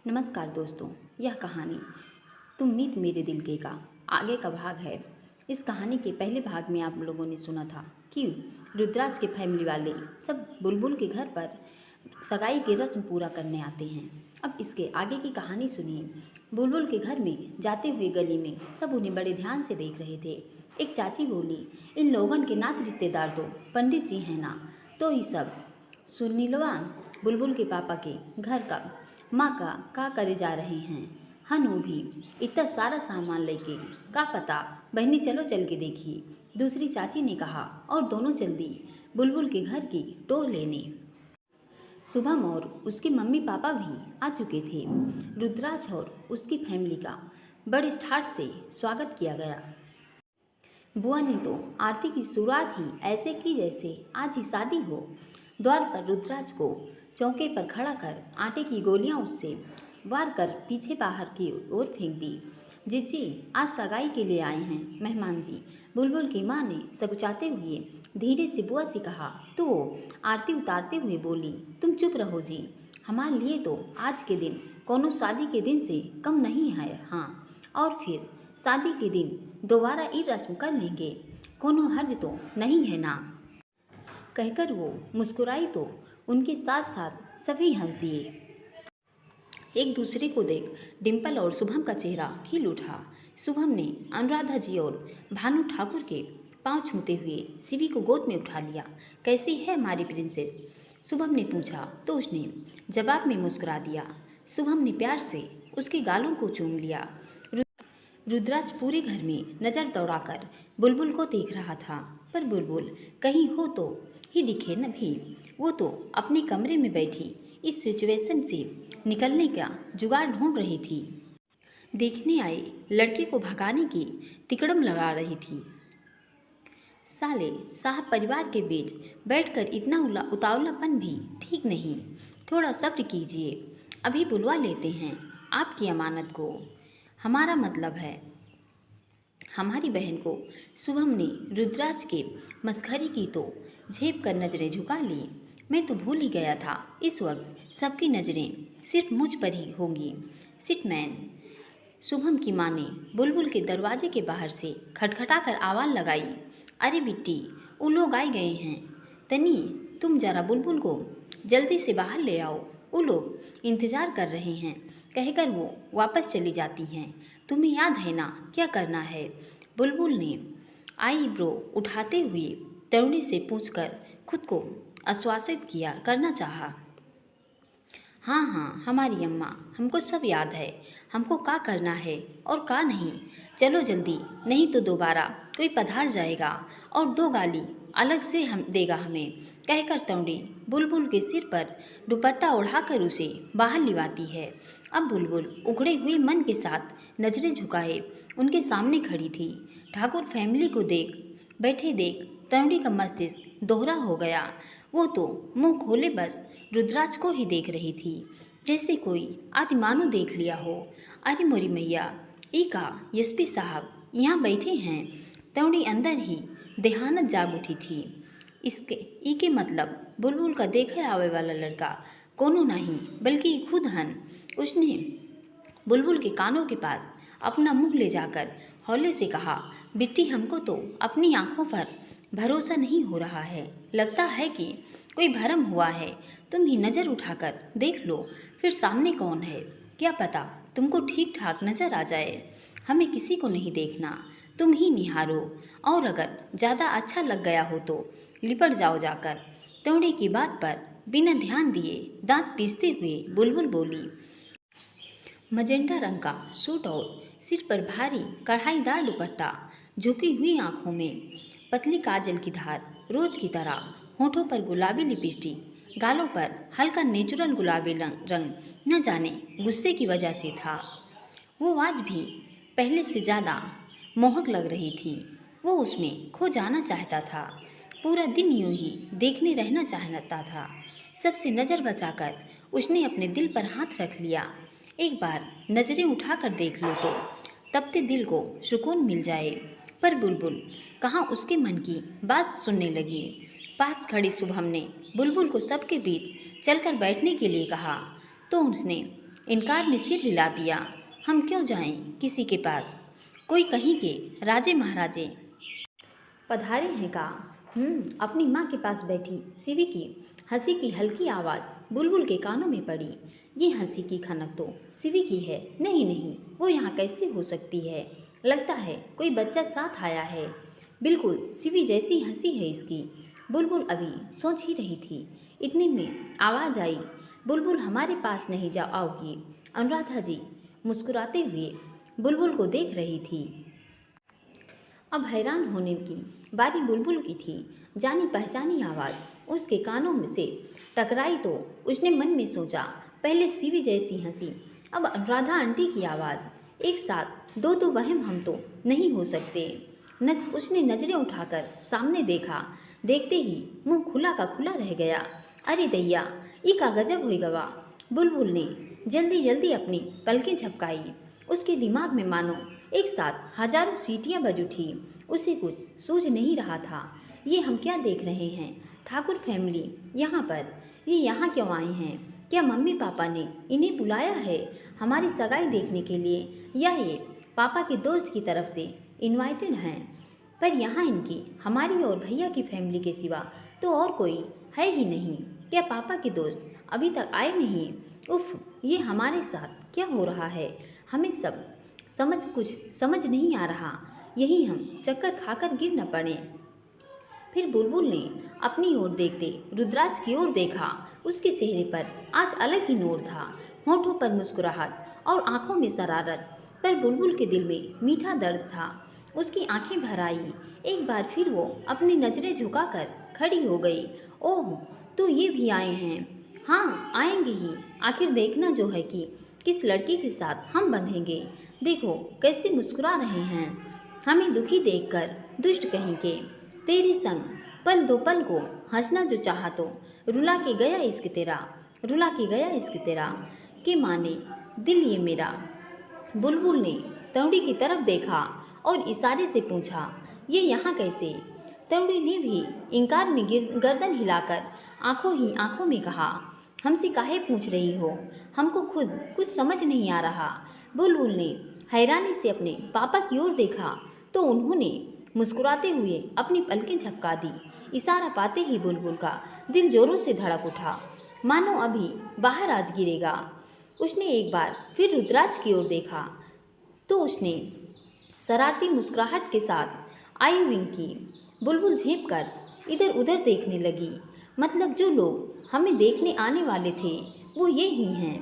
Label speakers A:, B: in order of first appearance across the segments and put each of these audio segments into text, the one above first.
A: नमस्कार दोस्तों, यह कहानी तुम मीत मेरे दिल के का आगे का भाग है। इस कहानी के पहले भाग में आप लोगों ने सुना था कि रुद्राज के फैमिली वाले सब बुलबुल के घर पर सगाई की रस्म पूरा करने आते हैं। अब इसके आगे की कहानी सुनिए। बुलबुल के घर में जाते हुए गली में सब उन्हें बड़े ध्यान से देख रहे थे। एक चाची बोली, इन लोगन के नात रिश्तेदार तो पंडित जी हैं ना, तो ये सब सुनीलवा बुलबुल के पापा के घर का माँ का करे जा रहे हैं। हनु भी इतना सारा सामान लेके का पता, बहनी चलो चल के देखिए, दूसरी चाची ने कहा और दोनों चल दी बुलबुल के घर की टोर लेने। शुभम और उसके मम्मी पापा भी आ चुके थे। रुद्राज और उसकी फैमिली का बड़े ठाठ से स्वागत किया गया। बुआ ने तो आरती की शुरुआत ही ऐसे की जैसे आज ही शादी हो। द्वार पर रुद्राज को चौके पर खड़ा कर आटे की गोलियां उससे वार कर पीछे बाहर की ओर फेंक दी। जीजी आज सगाई के लिए आए हैं मेहमान जी, बुलबुल की माँ ने सकुचाते हुए धीरे से बुआ से कहा। तो वो आरती उतारते हुए बोली, तुम चुप रहो जी, हमारे लिए तो आज के दिन कोनो शादी के दिन से कम नहीं है। हाँ, और फिर शादी के दिन दोबारा ये रस्म कर लेंगे, कोनो हर्ज तो नहीं है ना। कहकर वो मुस्कुराई तो उनके साथ साथ सभी हंस दिए। एक दूसरे को देख डिम्पल और शुभम का चेहरा खिल उठा। शुभम ने अनुराधा जी और भानु ठाकुर के पांव छूते हुए शिवी को गोद में उठा लिया। कैसी है हमारी प्रिंसेस, शुभम ने पूछा तो उसने जवाब में मुस्कुरा दिया। शुभम ने प्यार से उसके गालों को चूम लिया। रुद्राज पूरे घर में नज़र दौड़ाकर बुलबुल को देख रहा था, पर बुलबुल कहीं हो तो ही दिखे न भी। वो तो अपने कमरे में बैठी इस सिचुएशन से निकलने का जुगाड़ ढूंढ रही थी। देखने आए लड़के को भगाने की तिकड़म लगा रही थी। साले साहब परिवार के बीच बैठकर इतना उतावलापन भी ठीक नहीं, थोड़ा सब्र कीजिए, अभी बुलवा लेते हैं आपकी अमानत को। हमारा मतलब है हमारी बहन को। शुभम ने रुद्राज के मस्खरी की तो झेप कर नज़रें झुका ली। मैं तो भूल ही गया था, इस वक्त सबकी नज़रें सिर्फ मुझ पर ही होंगी। सिटमैन, शुभम की माँ ने बुलबुल के दरवाजे के बाहर से खटखटा कर आवाज़ लगाई। अरे बिट्टी, वो लोग आ गए हैं, तनी तुम जरा बुलबुल को जल्दी से बाहर ले आओ, वो लोग इंतज़ार कर रहे हैं, कहकर वो वापस चली जाती हैं। तुम्हें याद है ना क्या करना है। बुलबुल ने आईब्रो उठाते हुए तरुणी से पूछकर खुद को आश्वासित करना चाहा। हाँ हाँ हमारी अम्मा, हमको सब याद है, हमको का करना है और का नहीं। चलो जल्दी, नहीं तो दोबारा कोई पधार जाएगा और दो गाली अलग से हम देगा हमें, कहकर तौड़ी बुलबुल के सिर पर दुपट्टा उड़ाकर उसे बाहर लिवाती है। अब बुलबुल उखड़े हुए मन के साथ नज़रें झुकाए उनके सामने खड़ी थी। ठाकुर फैमिली को देख तरुणी का मस्तिष्क दोहरा हो गया। वो तो मुंह खोले बस रुद्राज को ही देख रही थी, जैसे कोई आदिमानो देख लिया हो। अरे मोरी मैया, ई का एसपी साहब यहाँ बैठे हैं। तरुणी अंदर ही देहानत जाग उठी थी। ई के मतलब बुलबुल का देखे आवे वाला लड़का कोनो नहीं बल्कि खुद हन। उसने बुलबुल के कानों के पास अपना मुंह ले जाकर हौले से कहा, बिट्टी हमको तो अपनी आंखों पर भरोसा नहीं हो रहा है, लगता है कि कोई भरम हुआ है। तुम ही नज़र उठाकर देख लो, फिर सामने कौन है, क्या पता तुमको ठीक ठाक नज़र आ जाए। हमें किसी को नहीं देखना, तुम ही निहारो, और अगर ज़्यादा अच्छा लग गया हो तो लिपट जाओ जाकर। तौड़ी की बात पर बिना ध्यान दिए दांत पीसते हुए बुलबुल बोली। मजेंटा रंग का सूट और सिर पर भारी कढ़ाईदार दुपट्टा, झुकी हुई आंखों में पतली काजल की धार, रोज की तरह होठों पर गुलाबी लिपस्टिक, गालों पर हल्का नेचुरल गुलाबी रंग न जाने गुस्से की वजह से था। वो आज भी पहले से ज़्यादा मोहक लग रही थी। वो उसमें खो जाना चाहता था, पूरा दिन यूं ही देखने रहना चाहता था। सबसे नज़र बचाकर उसने अपने दिल पर हाथ रख लिया। एक बार नज़रें उठाकर देख लो तो तपते दिल को सुकून मिल जाए। पर बुलबुल कहाँ उसके मन की बात सुनने लगी। पास खड़ी शुभम ने बुलबुल को सबके बीच चलकर बैठने के लिए कहा तो उसने इनकार में सिर हिला दिया। हम क्यों जाएं किसी के पास? कोई कहीं के राजे महाराजे पधारे हैं का? अपनी माँ के पास बैठी सीवी की हंसी की हल्की आवाज़ बुलबुल के कानों में पड़ी। ये हंसी की खनक तो सीवी की है। नहीं नहीं, वो यहाँ कैसे हो सकती है? लगता है कोई बच्चा साथ आया है। बिल्कुल सीवी जैसी हंसी है इसकी। बुलबुल अभी सोच ही रही थी, इतने में आवाज़ आई, बुलबुल हमारे पास नहीं जा आओगी? अनुराधा जी मुस्कुराते हुए बुलबुल को देख रही थी। अब हैरान होने की बारी बुलबुल की थी। जानी पहचानी आवाज़ उसके कानों में से टकराई तो उसने मन में सोचा, पहले सीवी जैसी हंसी, अब अनुराधा आंटी की आवाज़। एक साथ दो तो वहम हम तो नहीं हो सकते। उसने नज़रें उठाकर सामने देखा। देखते ही मुंह खुला का खुला रह गया। अरे दैया, ई का गजब हुई गवा। बुलबुल ने जल्दी जल्दी अपनी पलकें झपकाई। उसके दिमाग में मानो एक साथ हजारों सीटियां बज उठी। उसे कुछ सूझ नहीं रहा था। ये हम क्या देख रहे हैं? ठाकुर फैमिली यहाँ पर, ये यहाँ क्यों आए हैं? क्या मम्मी पापा ने इन्हें बुलाया है हमारी सगाई देखने के लिए, या ये पापा के दोस्त की तरफ से इनवाइटेड हैं? पर यहाँ इनकी, हमारी और भैया की फैमिली के सिवा तो और कोई है ही नहीं। क्या पापा के दोस्त अभी तक आए नहीं? उफ, ये हमारे साथ क्या हो रहा है? हमें कुछ समझ नहीं आ रहा। यही हम चक्कर खाकर गिर न पड़े। फिर बुलबुल ने अपनी ओर देखते रुद्राज की ओर देखा। उसके चेहरे पर आज अलग ही नूर था, होठों पर मुस्कुराहट और आंखों में शरारत। पर बुलबुल के दिल में मीठा दर्द था। उसकी आंखें भर आई। एक बार फिर वो अपनी नज़रें झुकाकर खड़ी हो गई। ओह, तो ये भी आए हैं? हाँ, आएंगे ही। आखिर देखना जो है कि किस लड़की के साथ हम बंधेंगे। देखो कैसे मुस्कुरा रहे हैं हमें दुखी देखकर, दुष्ट कहीं के। तेरे संग पल दो पल को हंसना जो चाहा तो रुला के गया इश्क तेरा, रुला के गया इश्क तेरा, के माने दिल ये मेरा। बुलबुल ने तरुणी की तरफ देखा और इशारे से पूछा, ये यहाँ कैसे? तरुणी ने भी इनकार में गर्दन हिलाकर आंखों ही आंखों में कहा, हमसे काहे पूछ रही हो? हमको खुद कुछ समझ नहीं आ रहा। बुलबुल ने हैरानी से अपने पापा की ओर देखा तो उन्होंने मुस्कुराते हुए अपनी पलकें झपका दी। इशारा पाते ही बुलबुल का दिल जोरों से धड़क उठा, मानो अभी बाहर आज गिरेगा। उसने एक बार फिर रुद्राज की ओर देखा तो उसने शरारती मुस्कुराहट के साथ आई विंक की। बुलबुल झेप कर इधर उधर देखने लगी। मतलब जो लोग हमें देखने आने वाले थे वो ये ही हैं।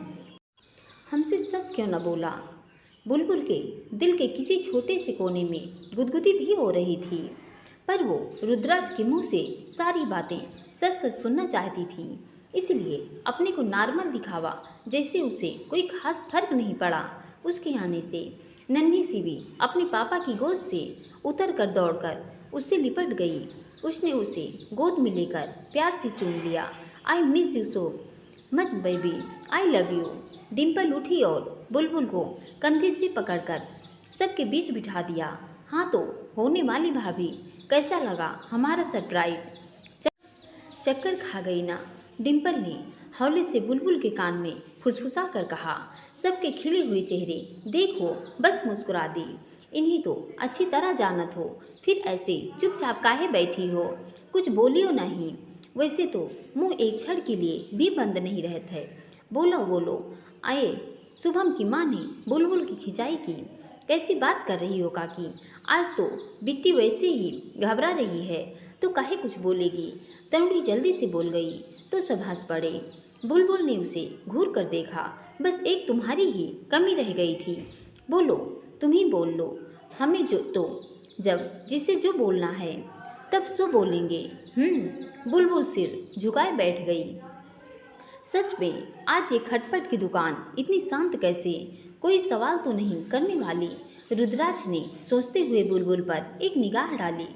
A: हमसे सच क्यों न बोला? बुलबुल के दिल के किसी छोटे से कोने में गुदगुदी भी हो रही थी। पर वो रुद्राज के मुंह से सारी बातें सच सच सुनना चाहती थी। इसलिए अपने को नॉर्मल दिखावा, जैसे उसे कोई खास फर्क नहीं पड़ा उसके आने से। नन्ही सी भी अपने पापा की गोद से उतर कर दौड़कर उससे लिपट गई। उसने उसे गोद में लेकर प्यार से चूम लिया। I miss you so much baby, I love you. Dimple उठी और बुलबुल को कंधे से पकड़कर सबके बीच बिठा दिया। हाँ तो होने वाली भाभी, कैसा लगा हमारा सरप्राइज? चक्कर खा गई ना? डिम्पल ने हौले से बुलबुल के कान में फुसफुसा कर कहा। सबके खिले हुए चेहरे देखो बस मुस्कुरा दी। इन्हीं तो अच्छी तरह जानत हो, फिर ऐसे चुपचाप काहे बैठी हो? कुछ बोलियो नहीं। वैसे तो मुंह एक क्षण के लिए भी बंद नहीं रहता है। बोलो बोलो। आए शुभम की माँ ने बुलबुल की खिंचाई की। कैसी बात कर रही हो काकी? आज तो बिट्टी वैसे ही घबरा रही है तो काहे कुछ बोलेगी? तरुणी जल्दी से बोल गई तो सब हंस पड़े। बुलबुल ने उसे घूर कर देखा। बस एक तुम्हारी ही कमी रह गई थी। बोलो, तुम ही बोल लो। हमें जो तो जब जिसे जो बोलना है तब सो बोलेंगे। बुलबुल सिर झुकाए बैठ गई। सच में आज ये खटपट की दुकान इतनी शांत कैसे? कोई सवाल तो नहीं करने वाली? रुद्राज ने सोचते हुए बुलबुल पर एक निगाह डाली।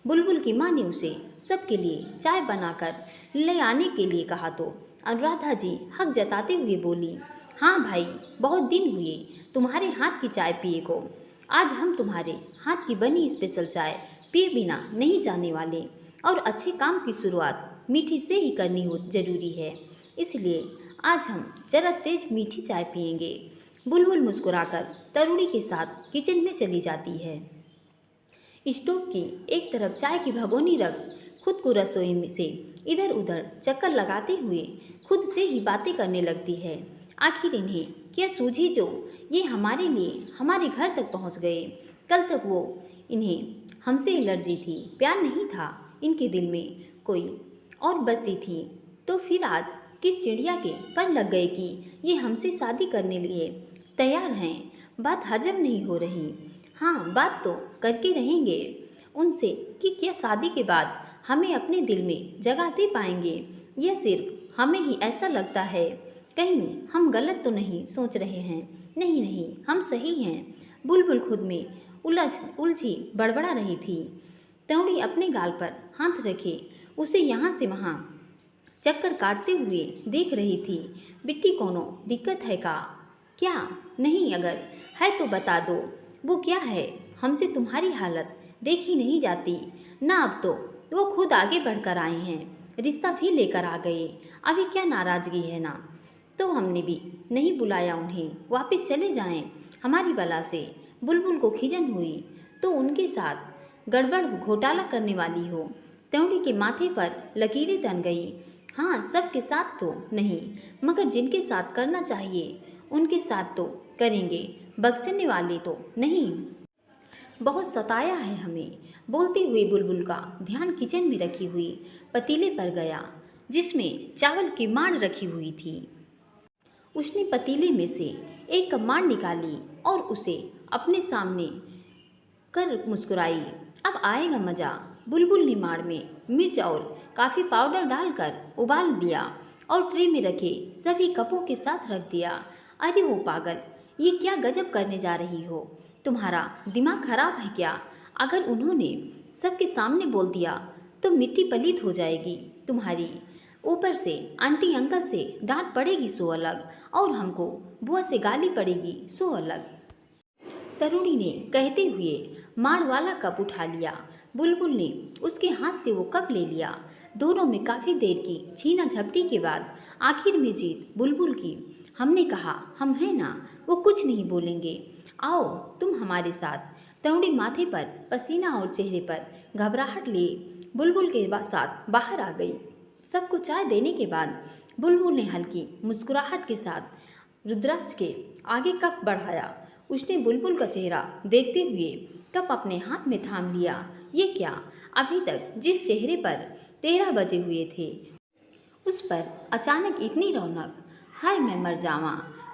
A: बुलबुल की माँ ने उसे सबके लिए चाय बनाकर ले आने के लिए कहा तो अनुराधा जी हक जताते हुए बोली, हाँ भाई, बहुत दिन हुए तुम्हारे हाथ की चाय पिए को। आज हम तुम्हारे हाथ की बनी स्पेशल चाय पिए बिना नहीं जाने वाले। और अच्छे काम की शुरुआत मीठी से ही करनी हो जरूरी है। इसलिए आज हम जरा तेज मीठी चाय पियेंगे। बुलबुल मुस्कुराकर तरुणी के साथ किचन में चली जाती है। स्टोव की एक तरफ चाय की भगोनी रख खुद को रसोई में से इधर उधर चक्कर लगाते हुए खुद से ही बातें करने लगती है। आखिर इन्हें क्या सूझी जो ये हमारे लिए हमारे घर तक पहुंच गए। कल तक वो इन्हें हमसे एलर्जी थी, प्यार नहीं था इनके दिल में, कोई और बसती थी। तो फिर आज किस चिड़िया के पर लग गए कि ये हमसे शादी करने लिए तैयार हैं। बात हजम नहीं हो रही। हाँ, बात तो करके रहेंगे उनसे कि क्या शादी के बाद हमें अपने दिल में जगह दे पाएंगे, या सिर्फ हमें ही ऐसा लगता है। कहीं हम गलत तो नहीं सोच रहे हैं। नहीं नहीं, हम सही हैं। बुलबुल खुद में उलझी बड़बड़ा रही थी। तरुणी अपने गाल पर हाथ रखे उसे यहाँ से वहाँ चक्कर काटते हुए देख रही थी। बिट्टी कोनो दिक्कत है का? क्या नहीं, अगर है तो बता दो। वो क्या है, हमसे तुम्हारी हालत देखी नहीं जाती ना। अब तो वो खुद आगे बढ़कर आए हैं, रिश्ता भी लेकर आ गए। अभी क्या नाराज़गी है ना? तो हमने भी नहीं बुलाया उन्हें, वापस चले जाएं हमारी बला से। बुलबुल को खिजन हुई तो उनके साथ गड़बड़ घोटाला करने वाली हो। तरुणी के माथे पर लकीरें तन गई। हाँ, सबके साथ तो नहीं, मगर जिनके साथ करना चाहिए उनके साथ तो करेंगे, बख्शने वाले तो नहीं। बहुत सताया है हमें। बोलते हुए बुलबुल का ध्यान किचन में रखी हुई पतीले पर गया जिसमें चावल की मांड रखी हुई थी। उसने पतीले में से एक कप मांड निकाली और उसे अपने सामने कर मुस्कुराई। अब आएगा मज़ा। बुलबुल ने मांड में मिर्च और काफ़ी पाउडर डालकर उबाल दिया और ट्रे में रखे सभी कपों के साथ रख दिया। अरे वो पागल, ये क्या गजब करने जा रही हो? तुम्हारा दिमाग खराब है क्या? अगर उन्होंने सबके सामने बोल दिया तो मिट्टी पलीत हो जाएगी तुम्हारी। ऊपर से आंटी अंकल से डांट पड़ेगी सो अलग, और हमको बुआ से गाली पड़ेगी सो अलग। तरुणी ने कहते हुए माड़ वाला कप उठा लिया। बुलबुल ने उसके हाथ से वो कप ले लिया। दोनों में काफ़ी देर की छीना झपटी के बाद आखिर में जीत बुलबुल की। हमने कहा हम हैं ना, वो कुछ नहीं बोलेंगे। आओ तुम हमारे साथ। तरुणी माथे पर पसीना और चेहरे पर घबराहट लिए बुलबुल के साथ बाहर आ गई। सबको चाय देने के बाद बुलबुल ने हल्की मुस्कुराहट के साथ रुद्राक्ष के आगे कप बढ़ाया। उसने बुलबुल का चेहरा देखते हुए कप अपने हाथ में थाम लिया। ये क्या, अभी तक जिस चेहरे पर 13 बजे हुए थे उस पर अचानक इतनी रौनक? हाय मैं मर जावा।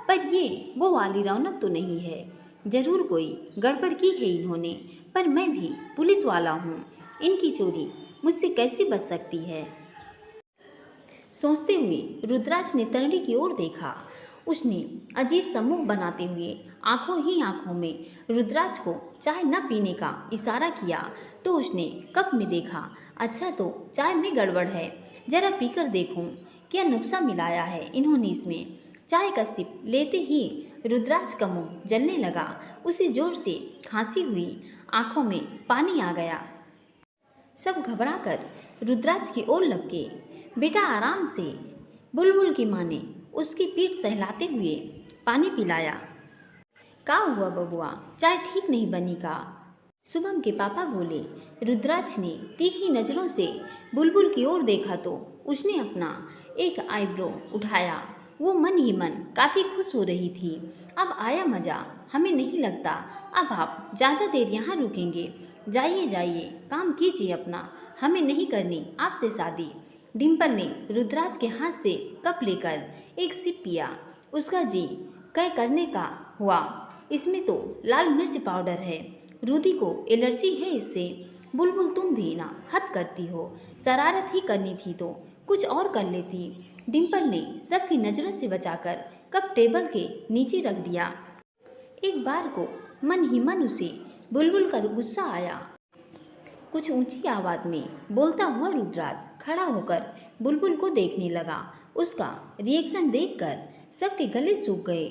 A: पर ये वो वाली रौनक तो नहीं है। जरूर कोई गड़बड़ की है इन्होंने। पर मैं भी पुलिस वाला हूँ, इनकी चोरी मुझसे कैसे बच सकती है? सोचते हुए रुद्राक्ष ने तरुणी की ओर देखा। उसने अजीब सा मुंह बनाते हुए आंखों ही आंखों में रुद्राक्ष को चाय न पीने का इशारा किया। तो उसने कप में देखा। अच्छा, तो चाय में गड़बड़ है, जरा पीकर देखूं क्या नुक्सा मिलाया है इन्होंने इसमें। चाय का सिप लेते ही रुद्राक्ष का मुंह जलने लगा। उसे जोर से खांसी हुई, आंखों में पानी आ गया। सब घबराकर रुद्राक्ष की ओर लपके। बेटा आराम से। बुलबुल की माँ ने उसकी पीठ सहलाते हुए पानी पिलाया। का हुआ बबुआ, चाय ठीक नहीं बनी का? शुभम के पापा बोले। रुद्राक्ष ने तीखी नज़रों से बुलबुल की ओर देखा तो उसने अपना एक आईब्रो उठाया। वो मन ही मन काफ़ी खुश हो रही थी। अब आया मज़ा। हमें नहीं लगता अब आप ज़्यादा देर यहाँ रुकेंगे। जाइए जाइए, काम कीजिए अपना, हमें नहीं करनी आपसे शादी। डिम्पल ने रुद्राक्ष के हाथ से कप लेकर एक सिप पिया। उसका जी कै करने का हुआ। इसमें तो लाल मिर्च पाउडर है, रूदी को एलर्जी है इससे। बुलबुल तुम भी ना हद करती हो। शरारत ही करनी थी तो कुछ और कर लेती। डिम्पल ने सबकी नज़रों से बचाकर कप टेबल के नीचे रख दिया। एक बार को मन ही मन उसे बुलबुल का गुस्सा आया। कुछ ऊंची आवाज़ में बोलता हुआ रुद्राक्ष खड़ा होकर बुलबुल को देखने लगा। उसका रिएक्शन देखकर सबके गले सूख गए।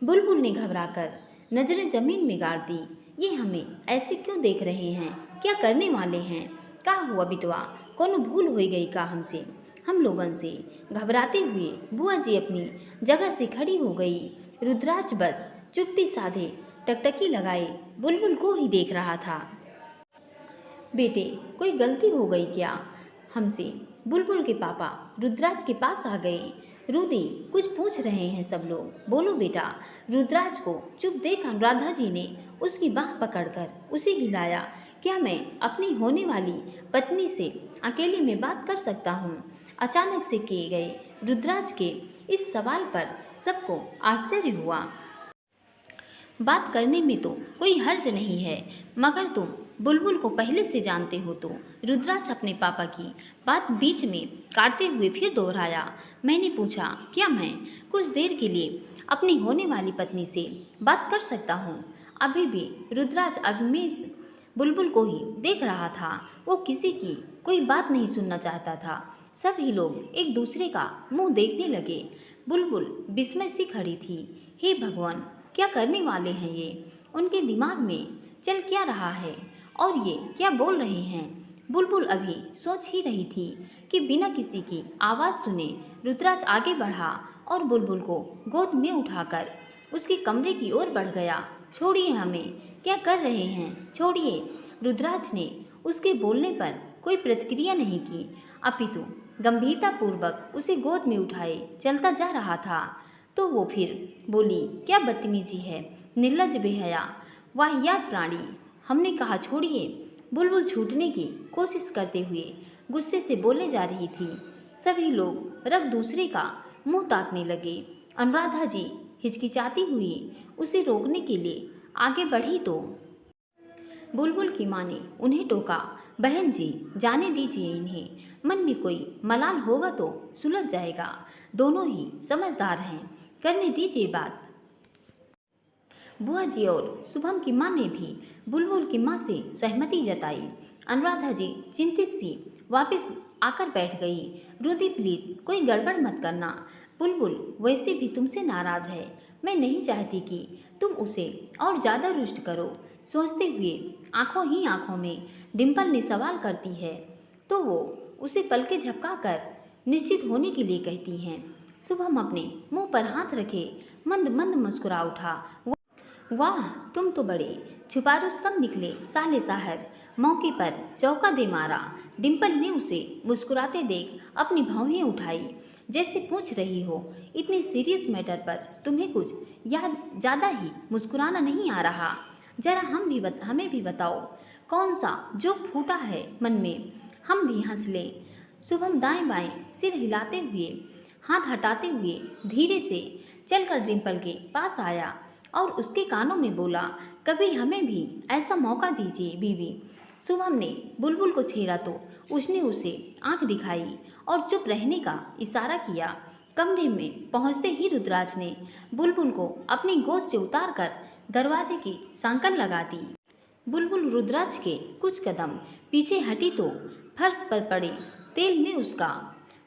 A: बुलबुल ने घबराकर नज़रें जमीन में गाड़ दी। ये हमें ऐसे क्यों देख रहे हैं? क्या करने वाले हैं? का हुआ बिटवा, कोनो भूल हो गई का हमसे? हम लोगन से। घबराते हुए बुआ जी अपनी जगह से खड़ी हो गई। रुद्राज बस चुप्पी साधे टकटकी लगाए बुलबुल को ही देख रहा था। बेटे, कोई गलती हो गई क्या हमसे? बुलबुल के पापा रुद्राज के पास आ गए। रुदी, कुछ पूछ रहे हैं सब लोग, बोलो बेटा। रुद्राज को चुप देख अनुराधा जी ने उसकी बाह पकड़कर उसे हिलाया। क्या मैं अपनी होने वाली पत्नी से अकेले में बात कर सकता हूँ? अचानक से किए गए रुद्राज के इस सवाल पर सबको आश्चर्य हुआ। बात करने में तो कोई हर्ज नहीं है, मगर तुम बुलबुल को पहले से जानते हो तो। रुद्राज अपने पापा की बात बीच में काटते हुए फिर दोहराया। मैंने पूछा, क्या मैं कुछ देर के लिए अपनी होने वाली पत्नी से बात कर सकता हूँ? अभी भी रुद्राज अभिमेश बुलबुल को ही देख रहा था। वो किसी की कोई बात नहीं सुनना चाहता था। सभी लोग एक दूसरे का मुंह देखने लगे। बुलबुल विस्मय से खड़ी थी। हे भगवान, क्या करने वाले हैं ये? उनके दिमाग में चल क्या रहा है और ये क्या बोल रहे हैं? बुलबुल अभी सोच ही रही थी कि बिना किसी की आवाज़ सुने रुद्राज आगे बढ़ा और बुलबुल को गोद में उठाकर उसके कमरे की ओर बढ़ गया। छोड़िए हमें, क्या कर रहे हैं? छोड़िए। रुद्राज ने उसके बोलने पर कोई प्रतिक्रिया नहीं की, अपितु गंभीरतापूर्वक उसे गोद में उठाए चलता जा रहा था। तो वो फिर बोली, क्या बदतमीजी है, निर्लज्ज बेहया वाहियात प्राणी। हमने कहा छोड़िए। बुलबुल छूटने की कोशिश करते हुए गुस्से से बोलने जा रही थी। सभी लोग रग दूसरे का मुंह ताकने लगे। अनुराधा जी हिचकिचाती हुई उसे रोकने के लिए आगे बढ़ी तो बुलबुल की माँ ने उन्हें टोका, बहन जी जाने दीजिए इन्हें, मन में कोई मलाल होगा तो सुलझ जाएगा। दोनों ही समझदार हैं, करने दीजिए बात। बुआ जी और शुभम की माँ ने भी बुलबुल की माँ से सहमति जताई। अनुराधा जी चिंतित सी वापस आकर बैठ गई। रुदी प्लीज कोई गड़बड़ मत करना। बुलबुल वैसे भी तुमसे नाराज है। मैं नहीं चाहती कि तुम उसे और ज़्यादा रुष्ट करो। सोचते हुए आंखों ही आंखों में डिम्पल ने सवाल करती है तो वो उसे पलके झपका निश्चित होने के लिए कहती हैं। शुभम अपने मुंह पर हाथ रखे मंद मंद मुस्कुरा उठा। वाह, तुम तो बड़े छुपा रुस्तम निकले साले साहब, मौके पर चौका दे मारा। डिम्पल ने उसे मुस्कुराते देख अपनी भौहें उठाई, जैसे पूछ रही हो, इतने सीरियस मैटर पर तुम्हें कुछ याद ज़्यादा ही मुस्कुराना नहीं आ रहा? जरा हमें भी बताओ, कौन सा जो फूटा है मन में, हम भी हंस लें। शुभम दाएं बाएं सिर हिलाते हुए हाथ हटाते हुए धीरे से चलकर डिम्पल के पास आया और उसके कानों में बोला, कभी हमें भी ऐसा मौका दीजिए बीवी। शुभम ने बुलबुल को छेड़ा तो उसने उसे आंख दिखाई और चुप रहने का इशारा किया। कमरे में पहुंचते ही रुद्राज ने बुलबुल को अपनी गोद से उतारकर दरवाजे की सांकल लगा दी। बुलबुल रुद्राज के कुछ कदम पीछे हटी तो फर्श पर पड़े तेल में उसका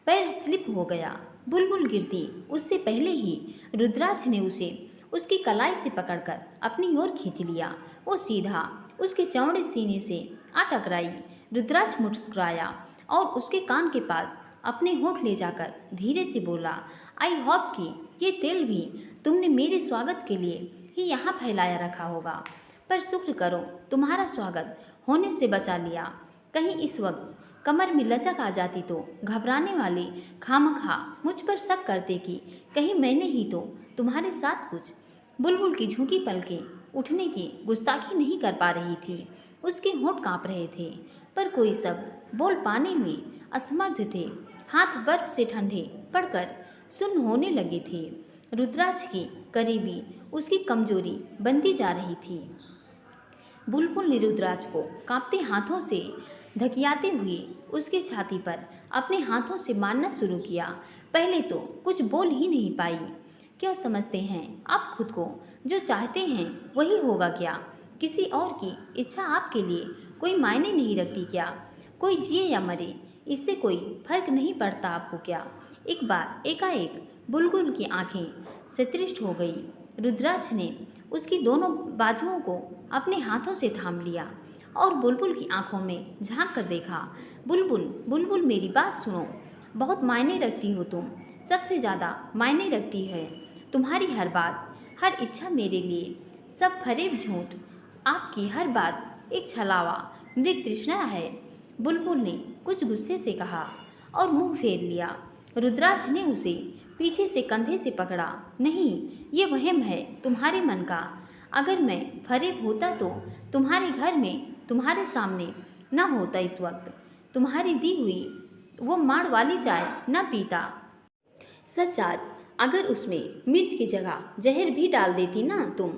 A: पैर स्लिप हो गया। बुलबुल गिरती उससे पहले ही रुद्राज ने उसे उसकी कलाई से पकड़कर अपनी ओर खींच लिया। वो सीधा उसके चौड़े सीने से आ टकराई। रुद्राज मुस्कुराया और उसके कान के पास अपने होंठ ले जाकर धीरे से बोला, आई होप कि ये तेल भी तुमने मेरे स्वागत के लिए ही यहाँ फैलाया रखा होगा, पर शुक्र करो तुम्हारा स्वागत होने से बचा लिया। कहीं इस वक्त कमर में लचक आ जाती तो घबराने वाले खामखा मुझ पर शक करते कि कहीं मैंने ही तो तुम्हारे साथ कुछ। बुलबुल की झुकी पलकें उठने की गुस्ताखी नहीं कर पा रही थी। उसके होंठ कांप रहे थे, पर कोई सब बोल पाने में असमर्थ थे। हाथ बर्फ से ठंडे पड़कर सुन्न होने लगे थे। रुद्राज की करीबी उसकी कमजोरी बनती जा रही थी। बुलबुल ने रुद्राज को कांपते हाथों से धकियाते हुए उसके छाती पर अपने हाथों से मारना शुरू किया। पहले तो कुछ बोल ही नहीं पाई। क्यों समझते हैं आप खुद को? जो चाहते हैं वही होगा क्या? किसी और की इच्छा आपके लिए कोई मायने नहीं रखती क्या? कोई जिए या मरे, इससे कोई फर्क नहीं पड़ता आपको क्या? एक बार एकाएक बुलबुल की आंखें सतृष्ट हो गई। रुद्राज ने उसकी दोनों बाजुओं को अपने हाथों से थाम लिया और बुलबुल की आंखों में झांक कर देखा। बुलबुल, बुलबुल मेरी बात सुनो। बहुत मायने रखती हो तुम, सबसे ज़्यादा मायने रखती है तुम्हारी हर बात, हर इच्छा मेरे लिए। सब फरेब झूठ, आपकी हर बात एक छलावा, मृग तृष्णा है। बुलबुल ने कुछ गुस्से से कहा और मुंह फेर लिया। रुद्राक्ष ने उसे पीछे से कंधे से पकड़ा। नहीं, ये वहम है तुम्हारे मन का। अगर मैं फरेब होता तो तुम्हारे घर में, तुम्हारे सामने न होता इस वक्त। तुम्हारी दी हुई वो माड़ वाली चाय न पीता। सच आज अगर उसमें मिर्च की जगह जहर भी डाल देती ना तुम,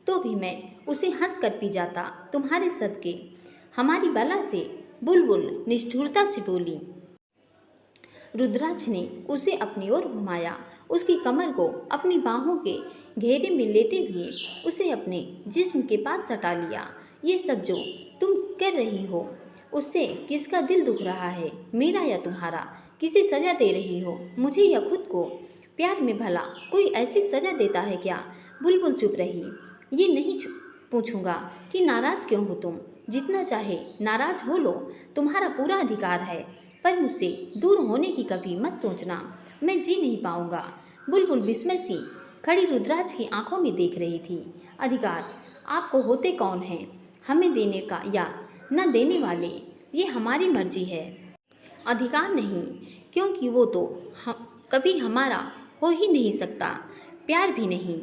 A: तो भी मैं उसे हंस कर पी जाता तुम्हारे सदके, हमारी बला से। बुलबुल निष्ठुरता से बोली। रुद्राक्ष ने उसे अपनी ओर घुमाया, उसकी कमर को अपनी बाहों के घेरे में लेते हुए उसे अपने जिस्म के पास सटा लिया। ये सब जो तुम कर रही हो, उससे किसका दिल दुख रहा है, मेरा या तुम्हारा? किसे सज़ा दे रही हो, मुझे या खुद को? प्यार में भला कोई ऐसी सज़ा देता है क्या? बुलबुल चुप रही। ये नहीं पूछूंगा कि नाराज़ क्यों हो तुम, जितना चाहे नाराज़ हो लो, तुम्हारा पूरा अधिकार है, पर मुझसे दूर होने की कभी मत सोचना, मैं जी नहीं पाऊंगा। बुलबुल विस्मय सी खड़ी रुद्राक्ष की आंखों में देख रही थी। अधिकार आपको होते कौन हैं, हमें देने का या न देने वाले? ये हमारी मर्जी है। अधिकार नहीं, क्योंकि वो तो कभी हमारा हो ही नहीं सकता। प्यार भी नहीं,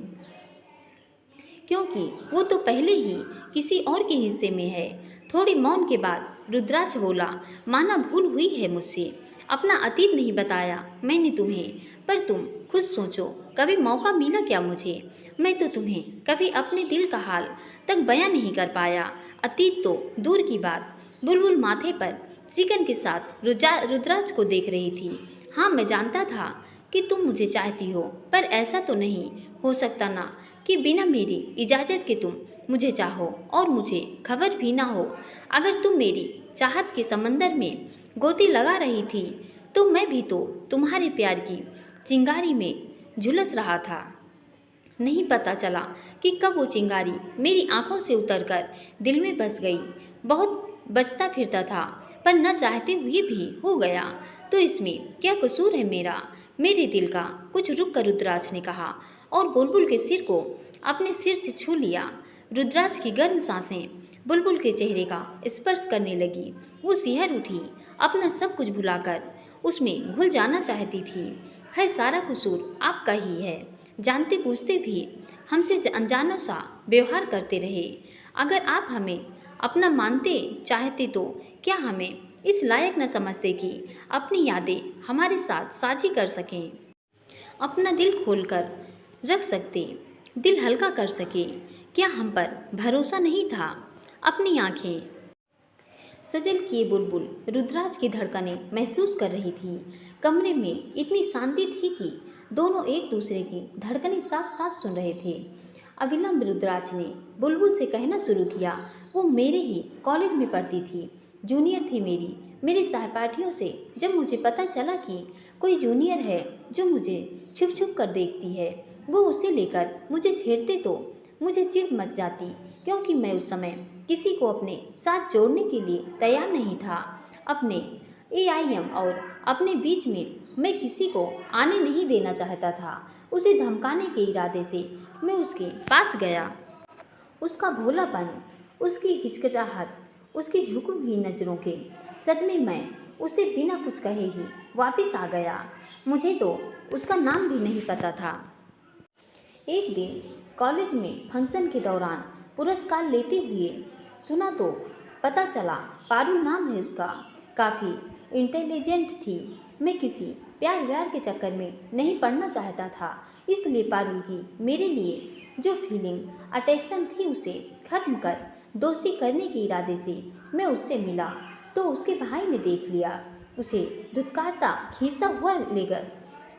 A: क्योंकि वो तो पहले ही किसी और के हिस्से में है। थोड़ी मौन के बाद रुद्राक्ष बोला, माना भूल हुई है मुझसे, अपना अतीत नहीं बताया मैंने तुम्हें, पर तुम खुद सोचो, कभी मौका मिला क्या मुझे? मैं तो तुम्हें कभी अपने दिल का हाल तक बयां नहीं कर पाया। अतीत तो दूर की बात। बुलबुल माथे पर चिकन के साथ रुद्राक्ष को देख रही थी। हाँ, मैं जानता था कि तुम मुझे चाहती हो, पर ऐसा तो नहीं हो सकता ना कि बिना मेरी इजाज़त के तुम मुझे चाहो और मुझे खबर भी ना हो। अगर तुम मेरी चाहत के समंदर में गोती लगा रही थी, तो मैं भी तो तुम्हारे प्यार की चिंगारी में झुलस रहा था। नहीं पता चला कि कब वो चिंगारी मेरी आंखों से उतरकर दिल में बस गई। बहुत बचता फिरता था, पर न चाहते हुए भी हो गया। तो इसमें क्या कसूर है मेरा, मेरे दिल का? कुछ रुक कर रुद्राक्ष ने कहा और बुलबुल के सिर को अपने सिर से छू लिया। रुद्राक्ष की गर्म सांसें बुलबुल के चेहरे का स्पर्श करने लगी। वो सिहर उठी, अपना सब कुछ भुलाकर उसमें घुल जाना चाहती थी। है सारा कसूर आपका ही है, जानते बूझते भी हमसे अनजानों सा व्यवहार करते रहे। अगर आप हमें अपना मानते चाहते तो क्या हमें इस लायक न समझते कि अपनी यादें हमारे साथ साझी कर सकें, अपना दिल खोलकर रख सके, दिल हल्का कर सके? क्या हम पर भरोसा नहीं था? अपनी आंखें सजल किए बुलबुल रुद्राक्ष की धड़कनें महसूस कर रही थी। कमरे में इतनी शांति थी कि दोनों एक दूसरे की धड़कनें साफ साफ सुन रहे थे। अविलंब रुद्राक्ष ने बुलबुल से कहना शुरू किया। वो मेरे ही कॉलेज में पढ़ती थी, जूनियर थी मेरी। मेरे सहपाठियों से जब मुझे पता चला कि कोई जूनियर है जो मुझे छुप छुप कर देखती है, वो उसे लेकर मुझे छेड़ते तो मुझे चिढ़ मच जाती, क्योंकि मैं उस समय किसी को अपने साथ जोड़ने के लिए तैयार नहीं था। अपने AIM और अपने बीच में मैं किसी को आने नहीं देना चाहता था। उसे धमकाने के इरादे से मैं उसके पास गया। उसका भोलापन, उसकी हिचकिचाहट, उसकी झुकी हुई नज़रों के सदमे में उसे बिना कुछ कहे ही वापस आ गया। मुझे तो उसका नाम भी नहीं पता था। एक दिन कॉलेज में फंक्शन के दौरान पुरस्कार लेते हुए सुना तो पता चला पारुल नाम है उसका। काफ़ी इंटेलिजेंट थी। मैं किसी प्यार व्यार के चक्कर में नहीं पड़ना चाहता था, इसलिए पारुल की मेरे लिए जो फीलिंग अट्रैक्शन थी उसे खत्म कर दोस्ती करने के इरादे से मैं उससे मिला, तो उसके भाई ने देख लिया। उसे धुतकारता खींचता हुआ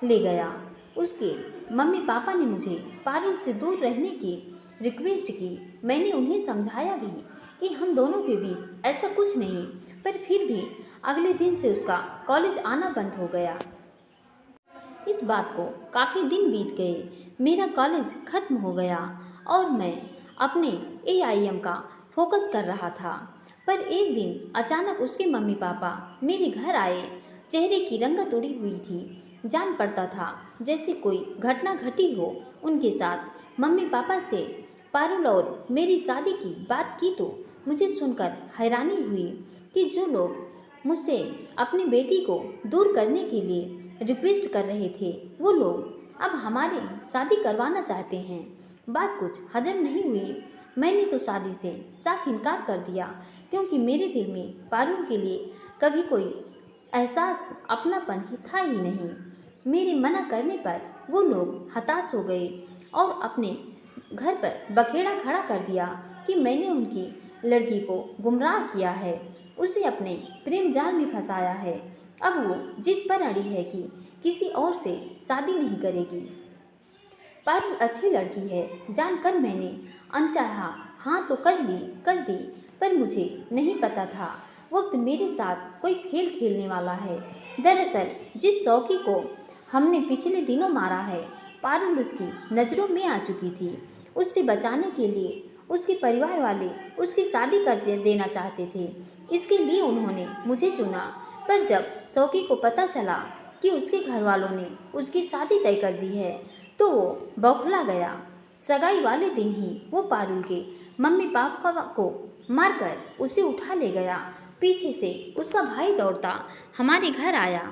A: ले गया। उसके मम्मी पापा ने मुझे पारुल से दूर रहने की रिक्वेस्ट की। मैंने उन्हें समझाया भी कि हम दोनों के बीच ऐसा कुछ नहीं, पर फिर भी अगले दिन से उसका कॉलेज आना बंद हो गया। इस बात को काफ़ी दिन बीत गए। मेरा कॉलेज खत्म हो गया और मैं अपने AIM का फोकस कर रहा था। पर एक दिन अचानक उसके मम्मी पापा मेरे घर आए। चेहरे की रंगत उड़ी हुई थी। जान पड़ता था जैसे कोई घटना घटी हो उनके साथ। मम्मी पापा से पारुल और मेरी शादी की बात की तो मुझे सुनकर हैरानी हुई कि जो लोग मुझसे अपनी बेटी को दूर करने के लिए रिक्वेस्ट कर रहे थे वो लोग अब हमारे शादी करवाना चाहते हैं। बात कुछ हजम नहीं हुई। मैंने तो शादी से साफ इनकार कर दिया क्योंकि मेरे दिल में पारुल के लिए कभी कोई एहसास अपनापन ही था ही नहीं। मेरे मना करने पर वो लोग हताश हो गए और अपने घर पर बखेड़ा खड़ा कर दिया कि मैंने उनकी लड़की को गुमराह किया है, उसे अपने प्रेम जाल में फंसाया है। अब वो जिद पर अड़ी है कि किसी और से शादी नहीं करेगी। पारुल अच्छी लड़की है जानकर मैंने अनचाहा हाँ तो कर दी, पर मुझे नहीं पता था वक्त मेरे साथ कोई खेल खेलने वाला है। दरअसल जिस शौकी को हमने पिछले दिनों मारा है, पारुल उसकी नज़रों में आ चुकी थी। उससे बचाने के लिए उसके परिवार वाले उसकी शादी कर देना चाहते थे। इसके लिए उन्होंने मुझे चुना, पर जब शौकी को पता चला कि उसके घर वालों ने उसकी शादी तय कर दी है तो वो बौखला गया। सगाई वाले दिन ही वो पारुल के मम्मी पापा को मारकर उसे उठा ले गया। पीछे से उसका भाई दौड़ता हमारे घर आया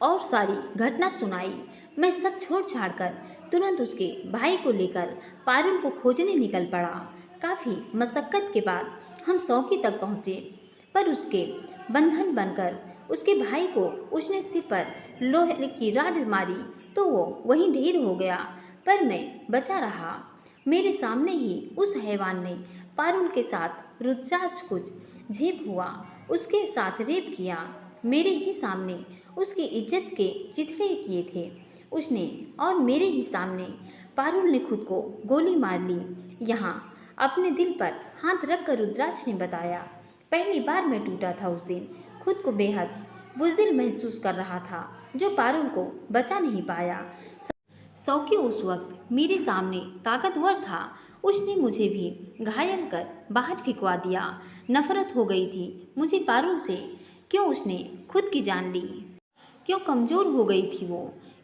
A: और सारी घटना सुनाई। मैं सब छोड़ छाड़ कर तुरंत उसके भाई को लेकर पारुल को खोजने निकल पड़ा। काफ़ी मशक्क़त के बाद हम शौकी तक पहुँचे, पर उसके बंधन बनकर उसके भाई को उसने सिर पर लोहे की राड मारी तो वो वहीं ढेर हो गया, पर मैं बचा रहा। मेरे सामने ही उस हैवान ने पारुल के साथ रुद्राक्ष कुछ झेप हुआ, उसके साथ रेप किया। मेरे ही सामने उसकी इज्जत के चिथड़े किए थे उसने, और मेरे ही सामने पारुल ने खुद को गोली मार ली। यहाँ अपने दिल पर हाथ रखकर रुद्राक्ष ने बताया, पहली बार मैं टूटा था उस दिन। खुद को बेहद बुज़दिल महसूस कर रहा था जो पारुल को बचा नहीं पाया। शौकी उस वक्त मेरे सामने ताकतवर था। उसने मुझे भी घायल कर बाहर फिकवा दिया। नफरत हो गई थी मुझे पारुल से। क्यों उसने खुद की जान ली? क्यों कमज़ोर हो गई थी वो?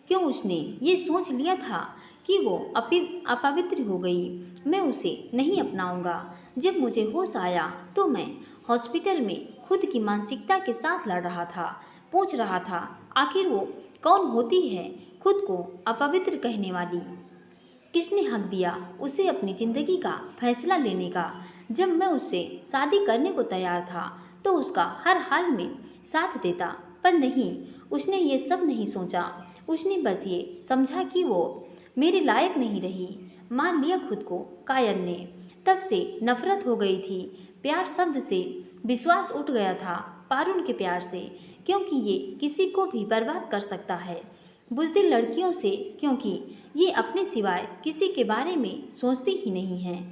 A: क्यों उसने ये सोच लिया था कि वो अपवित्र हो गई? मैं उसे नहीं अपनाऊंगा। जब मुझे होश आया तो मैं हॉस्पिटल में खुद की मानसिकता के साथ लड़ रहा था। पूछ रहा था आखिर वो कौन होती है खुद को अपवित्र कहने वाली? किसने हक दिया उसे अपनी ज़िंदगी का फैसला लेने का? जब मैं उससे शादी करने को तैयार था तो उसका हर हाल में साथ देता, पर नहीं, उसने ये सब नहीं सोचा। उसने बस ये समझा कि वो मेरे लायक नहीं रही। मान लिया खुद को कायर ने। तब से नफरत हो गई थी। प्यार शब्द से विश्वास उठ गया था, पारुल के प्यार से, क्योंकि ये किसी को भी बर्बाद कर सकता है। बुज़दिल लड़कियों से, क्योंकि ये अपने सिवाय किसी के बारे में सोचती ही नहीं हैं।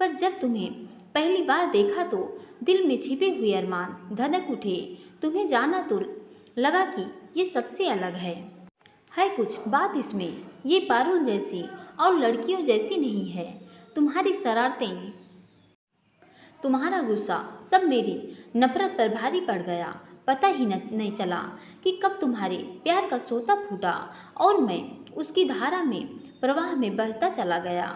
A: पर जब तुम्हें पहली बार देखा तो दिल में छिपे हुए अरमान धधक उठे। तुम्हें जाना तो लगा कि ये सबसे अलग है कुछ बात इसमें। ये पारुल जैसी और लड़कियों जैसी नहीं है। तुम्हारी शरारतें, तुम्हारा गुस्सा, सब मेरी नफरत पर भारी पड़ गया। पता ही नहीं चला कि कब तुम्हारे प्यार का सोता फूटा और मैं उसकी धारा में प्रवाह में बहता चला गया।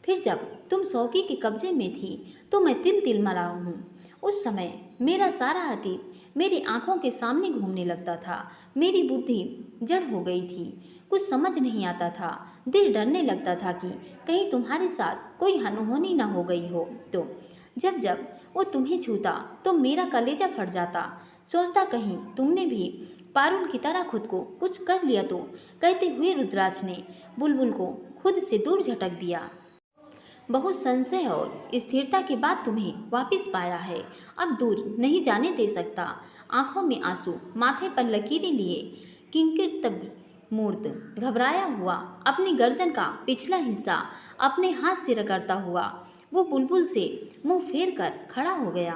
A: फिर जब तुम शौकी के कब्जे में थी तो मैं तिल तिल मरा हूँ। उस समय मेरा सारा अतीत मेरी आंखों के सामने घूमने लगता था। मेरी बुद्धि जड़ हो गई थी। कुछ समझ नहीं आता था। दिल डरने लगता था कि कहीं तुम्हारे साथ कोई अनहोनी न हो गई हो तो। जब जब वो तुम्हें छूता तो मेरा कलेजा फट जाता। सोचता कहीं तुमने भी पारुल की तरह खुद को कुछ कर लिया तो। कहते हुए रुद्राक्ष ने बुलबुल को खुद से दूर झटक दिया। बहुत संशय और स्थिरता के बाद तुम्हें वापस पाया है। अब दूर नहीं जाने दे सकता। आंखों में आंसू, माथे पर लकीरें लिए किंकिर तब मूर्त घबराया हुआ अपनी गर्दन का पिछला हिस्सा अपने हाथ से रगड़ता हुआ वो बुलबुल से मुंह फेर कर खड़ा हो गया।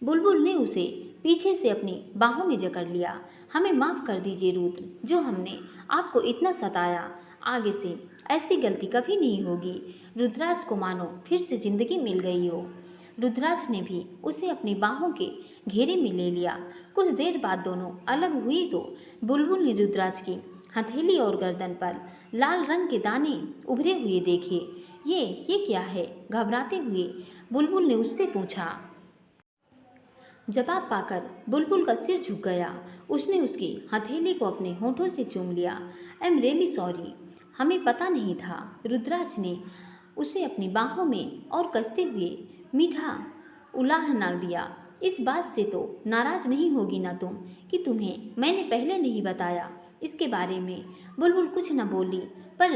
A: बुलबुल ने उसे पीछे से अपनी बाहों में जकड़ लिया। हमें माफ़ कर दीजिए रुद्र, जो हमने आपको इतना सताया। आगे से ऐसी गलती कभी नहीं होगी। रुद्राक्ष को मानो फिर से जिंदगी मिल गई हो। रुद्राज ने भी उसे अपनी बाहों के घेरे में ले लिया। कुछ देर बाद दोनों अलग हुई तो बुलबुल ने रुद्राज की हथेली और गर्दन पर लाल रंग के दाने उभरे हुए देखे। ये क्या है? घबराते हुए बुलबुल ने उससे पूछा। जवाब पाकर बुलबुल का सिर झुक गया। उसने उसकी हथेली को अपने होठों से चूम लिया। आई एम रियली सॉरी, हमें पता नहीं था। रुद्राज ने उसे अपनी बाहों में और कसते हुए मीठा उलाहना दिया। इस बात से तो नाराज नहीं होगी ना तुम कि तुम्हें मैंने पहले नहीं बताया इसके बारे में। बुलबुल कुछ न बोली पर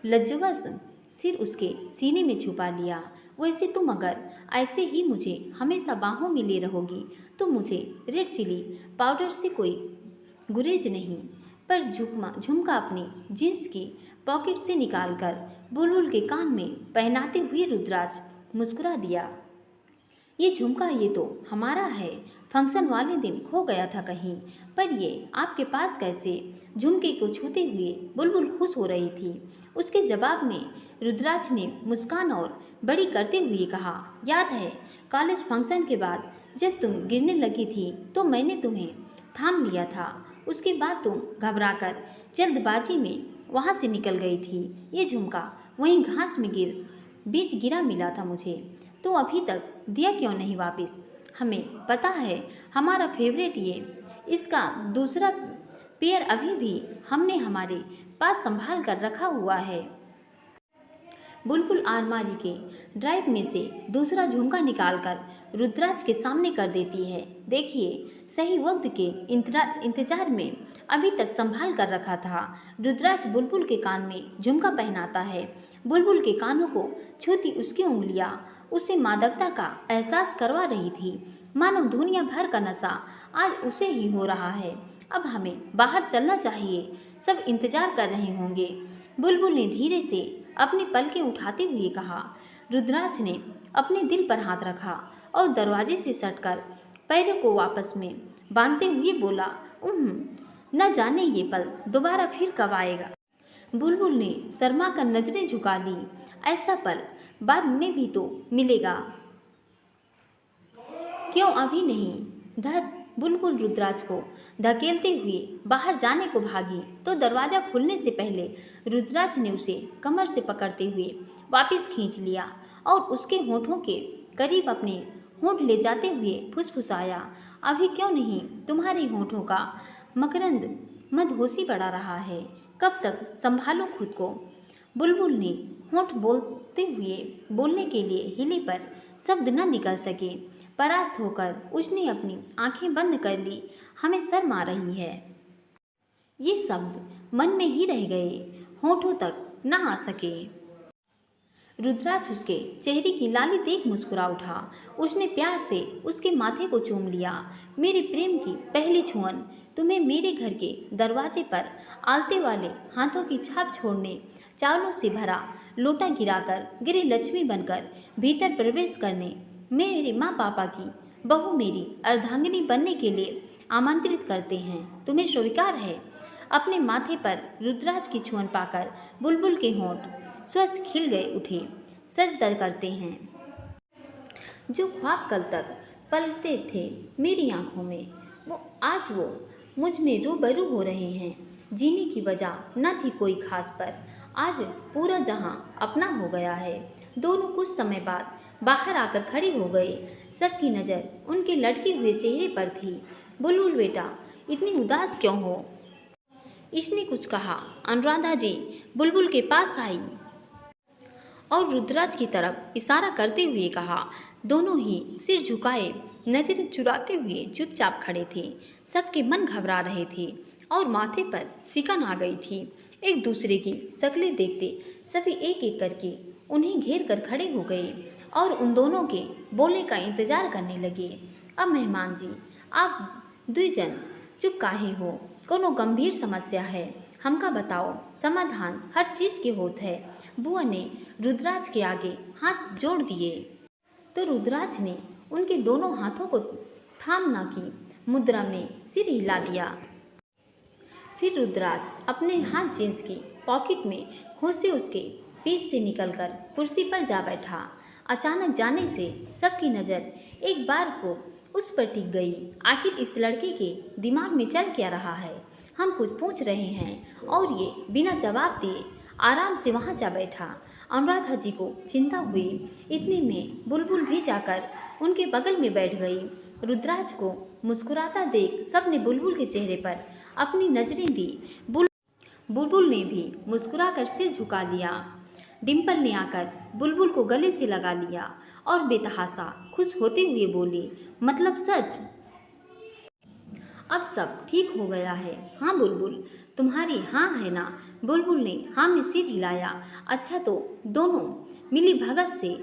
A: लज्जवश सिर उसके सीने में छुपा लिया। वैसे तुम अगर ऐसे ही मुझे हमेशा बाहों में ले रहोगी तो मुझे रेड चिली पाउडर से कोई गुरेज नहीं। पर झुमका अपनी जींस की पॉकेट से निकालकर बुलबुल के कान में पहनाते हुए रुद्राज मुस्कुरा दिया। ये झुमका ये तो हमारा है, फंक्शन वाले दिन खो गया था कहीं, पर ये आपके पास कैसे? झुमके को छूते हुए बुलबुल खुश हो रही थी। उसके जवाब में रुद्राज ने मुस्कान और बड़ी करते हुए कहा, याद है कॉलेज फंक्शन के बाद जब तुम गिरने लगी थी तो मैंने तुम्हें थाम लिया था। उसके बाद तुम घबराकर जल्दबाजी में वहाँ से निकल गई थी। ये झुमका वहीं घास में बीच गिरा मिला था मुझे, तो अभी तक दिया क्यों नहीं वापस? हमें पता है हमारा फेवरेट ये, इसका दूसरा पेयर अभी भी हमने हमारे पास संभाल कर रखा हुआ है। बुलबुल अलमारी के ड्राइव में से दूसरा झुमका निकालकर रुद्राज के सामने कर देती है। देखिए, सही वक्त के इंतजार में अभी तक संभाल कर रखा था। रुद्राज बुलबुल के कान में झुमका पहनाता है। बुलबुल के कानों को छूती उसकी उंगलियां उसे मादकता का एहसास करवा रही थी, मानो दुनिया भर का नशा आज उसे ही हो रहा है। अब हमें बाहर चलना चाहिए, सब इंतजार कर रहे होंगे। बुलबुल ने धीरे से अपनी पलकें उठाते हुए कहा। रुद्राज ने अपने दिल पर हाथ रखा और दरवाजे से सटकर पैरों को वापस में बांधते हुए बोला, न जाने ये पल दोबारा फिर कब आएगा। बुलबुल ने शर्मा कर नजरें झुका ली। ऐसा पल बाद में भी तो मिलेगा, क्यों अभी नहीं? धत! बुलबुल रुद्राज को धकेलते हुए बाहर जाने को भागी तो दरवाज़ा खुलने से पहले रुद्राज ने उसे कमर से पकड़ते हुए वापस खींच लिया और उसके होठों के करीब अपने होंठ ले जाते हुए फुसफुसाया, अभी क्यों नहीं? तुम्हारे होठों का मकरंद मदहोशी बढ़ा रहा है, कब तक संभालो खुद को। बुलबुल ने होंठ बोलते हुए बोलने के लिए हिले पर शब्द न निकल सके। परास्त होकर उसने अपनी आंखें बंद कर ली। हमें शर्म आ रही है। ये शब्द मन में ही रह गए, होठों तक न आ सके। रुद्राज उसके चेहरे की लाली देख मुस्कुरा उठा। उसने प्यार से उसके माथे को चूम लिया। मेरे प्रेम की पहली छुअन तुम्हें मेरे घर के दरवाजे पर आलते वाले हाथों की छाप छोड़ने, चावलों से भरा लोटा गिराकर गिरे लक्ष्मी बनकर भीतर प्रवेश करने, मेरे माँ पापा की बहू मेरी अर्धांगिनी बनने के लिए आमंत्रित करते हैं। तुम्हें स्वीकार है? अपने माथे पर रुद्राज की छुअन पाकर बुलबुल के होंठ स्वस्थ खिल गए उठे, सजदा करते हैं। जो ख्वाब कल तक पलते थे मेरी आंखों में, वो मुझ में रूबरू हो रहे हैं। जीने की वजह न थी कोई खास, पर आज पूरा जहां अपना हो गया है। दोनों कुछ समय बाद बाहर आकर खड़े हो गए। सबकी नज़र उनके लटके हुए चेहरे पर थी। बुलबुल बेटा, इतनी उदास क्यों हो? इसने कुछ कहा। अनुराधा जी बुलबुल के पास आई और रुद्राज की तरफ इशारा करते हुए कहा। दोनों ही सिर झुकाए नजरें चुराते हुए चुपचाप खड़े थे। सबके मन घबरा रहे थे और माथे पर सिकन आ गई थी। एक दूसरे की शक्लें देखते सभी एक एक करके उन्हें घेर कर खड़े हो गए और उन दोनों के बोलने का इंतजार करने लगे। अब मेहमान जी, आप दुई जन चुप काहे हो? कोनो गंभीर समस्या है? हमका बताओ, समाधान हर चीज़ के होत है। बुआ ने रुद्राज के आगे हाथ जोड़ दिए तो रुद्राज ने उनके दोनों हाथों को थामना की मुद्रा में सिर हिला दिया। फिर रुद्राज अपने हाथ जींस की पॉकेट में खोसे उसके पीठ से निकलकर कुर्सी पर जा बैठा। अचानक जाने से सबकी नज़र एक बार को उस पर टिक गई। आखिर इस लड़के के दिमाग में चल क्या रहा है? हम कुछ पूछ रहे हैं और ये बिना जवाब दिए आराम से वहाँ जा बैठा। अनुराधा जी को चिंता हुई। इतने में बुलबुल भी जाकर उनके बगल में बैठ गई। रुद्राज को मुस्कुराता देख सबने बुलबुल के चेहरे पर अपनी नजरें दी। बुलबुल ने भी मुस्कुराकर सिर झुका लिया। डिम्पल ने आकर बुलबुल को गले से लगा लिया और बेतहासा खुश होते हुए बोली, मतलब सच? अब सब ठीक हो गया है? हाँ बुलबुल, तुम्हारी हाँ है ना? बुलबुल ने हाँ में सिर हिलाया। अच्छा, तो दोनों मिली भगत से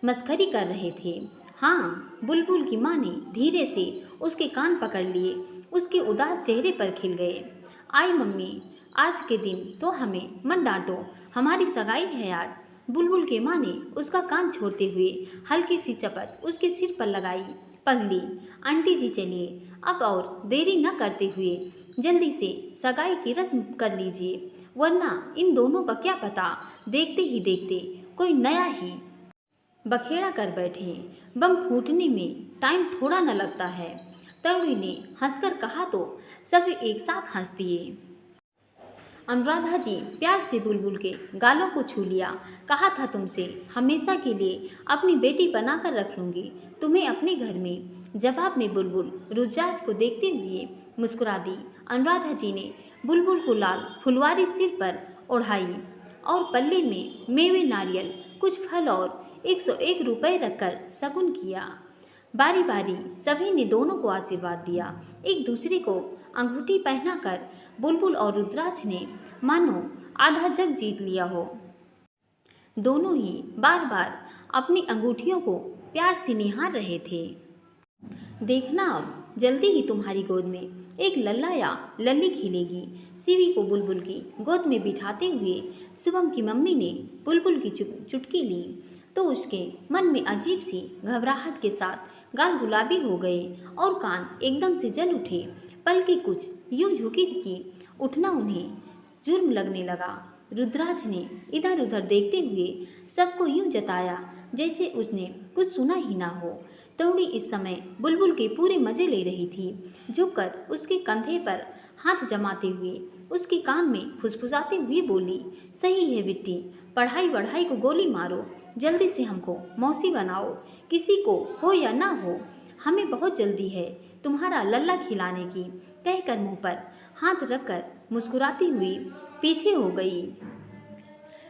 A: मस्खरी कर रहे थे? हाँ, बुलबुल की माँ ने धीरे से उसके कान पकड़ लिए। उसके उदास चेहरे पर खिल गए। आई मम्मी, आज के दिन तो हमें मत डांटो, हमारी सगाई है आज। बुलबुल के माँ ने उसका कान छोड़ते हुए हल्की सी चपत उसके सिर पर लगाई। पगली, आंटी जी चलिए, अब और देरी न करते हुए जल्दी से सगाई की रस्म कर लीजिए, वरना इन दोनों का क्या पता देखते ही देखते कोई नया ही बखेड़ा कर बैठे। बम फूटने में टाइम थोड़ा न लगता है। तरुणी ने हंसकर कहा तो सभी एक साथ हंस दिए। अनुराधा जी प्यार से बुलबुल के गालों को छू लिया। कहा था तुमसे हमेशा के लिए अपनी बेटी बनाकर रख लूँगी तुम्हें अपने घर में। जवाब में बुलबुल रुद्राज को देखते हुए मुस्कुरा दी। अनुराधा जी ने बुलबुल को लाल फुलवारी सिर पर ओढ़ाई और पल्ले में मेवे, नारियल, कुछ फल और 101 रुपये रखकर शगुन किया। बारी बारी सभी ने दोनों को आशीर्वाद दिया। एक दूसरे को अंगूठी पहनाकर बुलबुल और रुद्राज ने मानो आधा जग जीत लिया हो। दोनों ही बार बार अपनी अंगूठियों को प्यार से निहार रहे थे। देखना, अब जल्दी ही तुम्हारी गोद में एक लल्ला या लल्ली खिलेगी। शिवी को बुलबुल की गोद में बिठाते हुए शुभम की मम्मी ने बुलबुल की चुटकी ली तो उसके मन में अजीब सी घबराहट के साथ गाल गुलाबी हो गए और कान एकदम से जल उठे। पलकें कुछ यूं झुकी कि उठना उन्हें जुर्म लगने लगा। रुद्राज ने इधर उधर देखते हुए सबको यूं जताया जैसे उसने कुछ सुना ही ना हो। तरुणी इस समय बुलबुल के पूरे मज़े ले रही थी। झुककर उसके कंधे पर हाथ जमाते हुए उसके कान में फुसफुसाते हुए बोली, सही है बिट्टी, पढ़ाई वढ़ाई को गोली मारो, जल्दी से हमको मौसी बनाओ, किसी को हो या ना हो, हमें बहुत जल्दी है तुम्हारा लल्ला खिलाने की। कहकर मुंह पर हाथ रखकर मुस्कुराती हुई पीछे हो गई।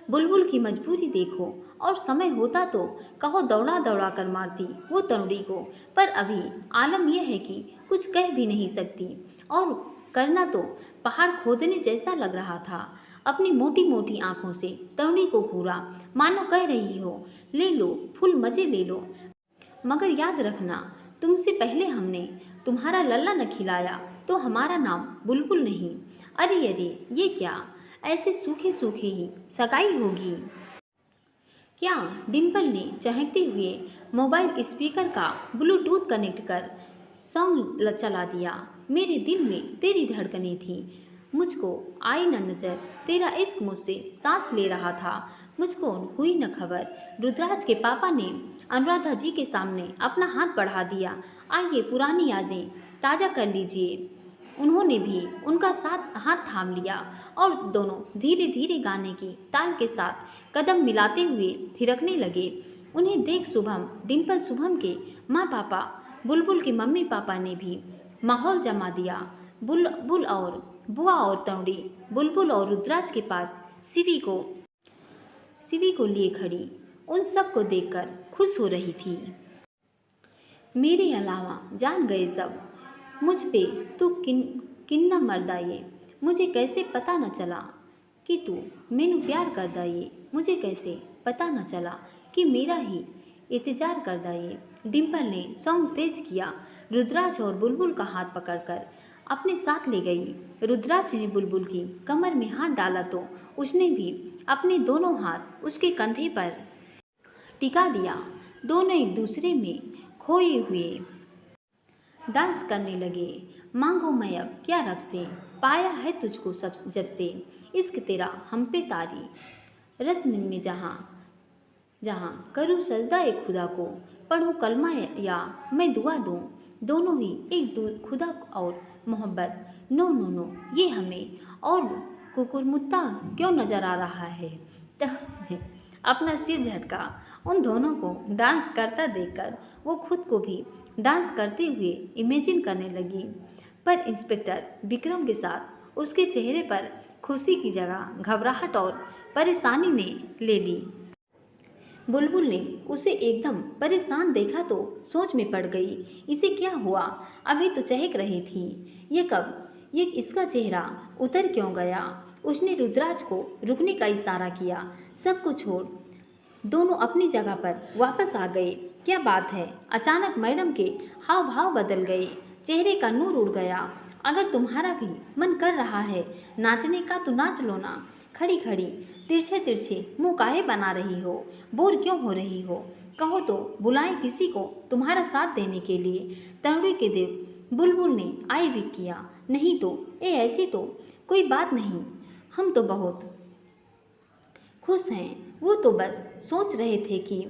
A: बुलबुल की मजबूरी देखो, और समय होता तो कहो दौड़ा दौड़ा कर मारती वो तरुणी को, पर अभी आलम यह है कि कुछ कह भी नहीं सकती। और करना तो पहाड़ खोदने जैसा लग रहा था। अपनी मोटी मोटी आंखों से तरुणी को घूरा, मानो कह रही हो, ले लो फुल मज़े ले लो, मगर याद रखना तुमसे पहले हमने तुम्हारा लल्ला न खिलाया तो हमारा नाम बुलबुल नहीं। अरे अरे, ये क्या, ऐसे सूखे सूखे ही सगाई होगी क्या? डिम्पल ने चहकते हुए मोबाइल स्पीकर का ब्लूटूथ कनेक्ट कर सॉन्ग चला दिया। मेरे दिल में तेरी धड़कनें थी, मुझको आई न नज़र, तेरा इश्क मुझसे सांस ले रहा था, मुझको हुई न खबर। रुद्राज के पापा ने अनुराधा जी के सामने अपना हाथ बढ़ा दिया। आइए पुरानी यादें ताज़ा कर लीजिए। उन्होंने भी उनका साथ हाथ थाम लिया और दोनों धीरे धीरे गाने की ताल के साथ कदम मिलाते हुए थिरकने लगे। उन्हें देख शुभम, डिम्पल, शुभम के माँ पापा, बुलबुल के मम्मी पापा ने भी माहौल जमा दिया। बुलबुल और बुआ और तरुणी बुलबुल और रुद्राज के पास शिवी को लिए खड़ी उन सब को देखकर खुश हो रही थी। मेरे अलावा जान गए सब मुझ पे तू किन्ना मरदा ये, मुझे कैसे पता न चला कि तू मैनू प्यार करदा ये, मुझे कैसे पता न चला कि मेरा ही इंतजार करदा ये। डिम्पल ने सॉन्ग तेज किया। रुद्राज और बुलबुल का हाथ पकड़कर अपने साथ ले गई। रुद्राज ने बुलबुल की कमर में हाथ डाला तो उसने भी अपने दोनों हाथ उसके कंधे पर टिका दिया। दोनों एक दूसरे में खोए हुए डांस करने लगे। मांगो मैं अब क्या रब से, पाया है तुझको सब जब से, इश्क तेरा हम पे तारी, रस्म में जहाँ जहाँ करूँ सजदा एक खुदा को, पढ़ूँ कलमा या मैं दुआ दूँ, दोनों ही एक खुदा और मोहब्बत। नो नो नो, ये हमें और कुकुरमुत्ता क्यों नज़र आ रहा है। तरुणी ने अपना सिर झटका। उन दोनों को डांस करता देखकर वो खुद को भी डांस करते हुए इमेजिन करने लगी, पर इंस्पेक्टर विक्रम के साथ उसके चेहरे पर खुशी की जगह घबराहट और परेशानी ने ले ली। बुलबुल ने उसे एकदम परेशान देखा तो सोच में पड़ गई, इसे क्या हुआ, अभी तो चहक रही थी, ये कब, ये इसका चेहरा उतर क्यों गया। उसने रुद्राज को रुकने का इशारा किया। सब कुछ छोड़ दोनों अपनी जगह पर वापस आ गए। क्या बात है, अचानक मैडम के हाव भाव बदल गए, चेहरे का नूर उड़ गया। अगर तुम्हारा भी मन कर रहा है नाचने का तो नाच लो ना। खड़ी खड़ी तिरछे तिरछे मुँह काहे बना रही हो, बोर क्यों हो रही हो, कहो तो बुलाएं किसी को तुम्हारा साथ देने के लिए। तरुणी के देव बुलबुल ने आई विक किया। नहीं तो ऐसी तो कोई बात नहीं, हम तो बहुत खुश हैं। वो तो बस सोच रहे थे कि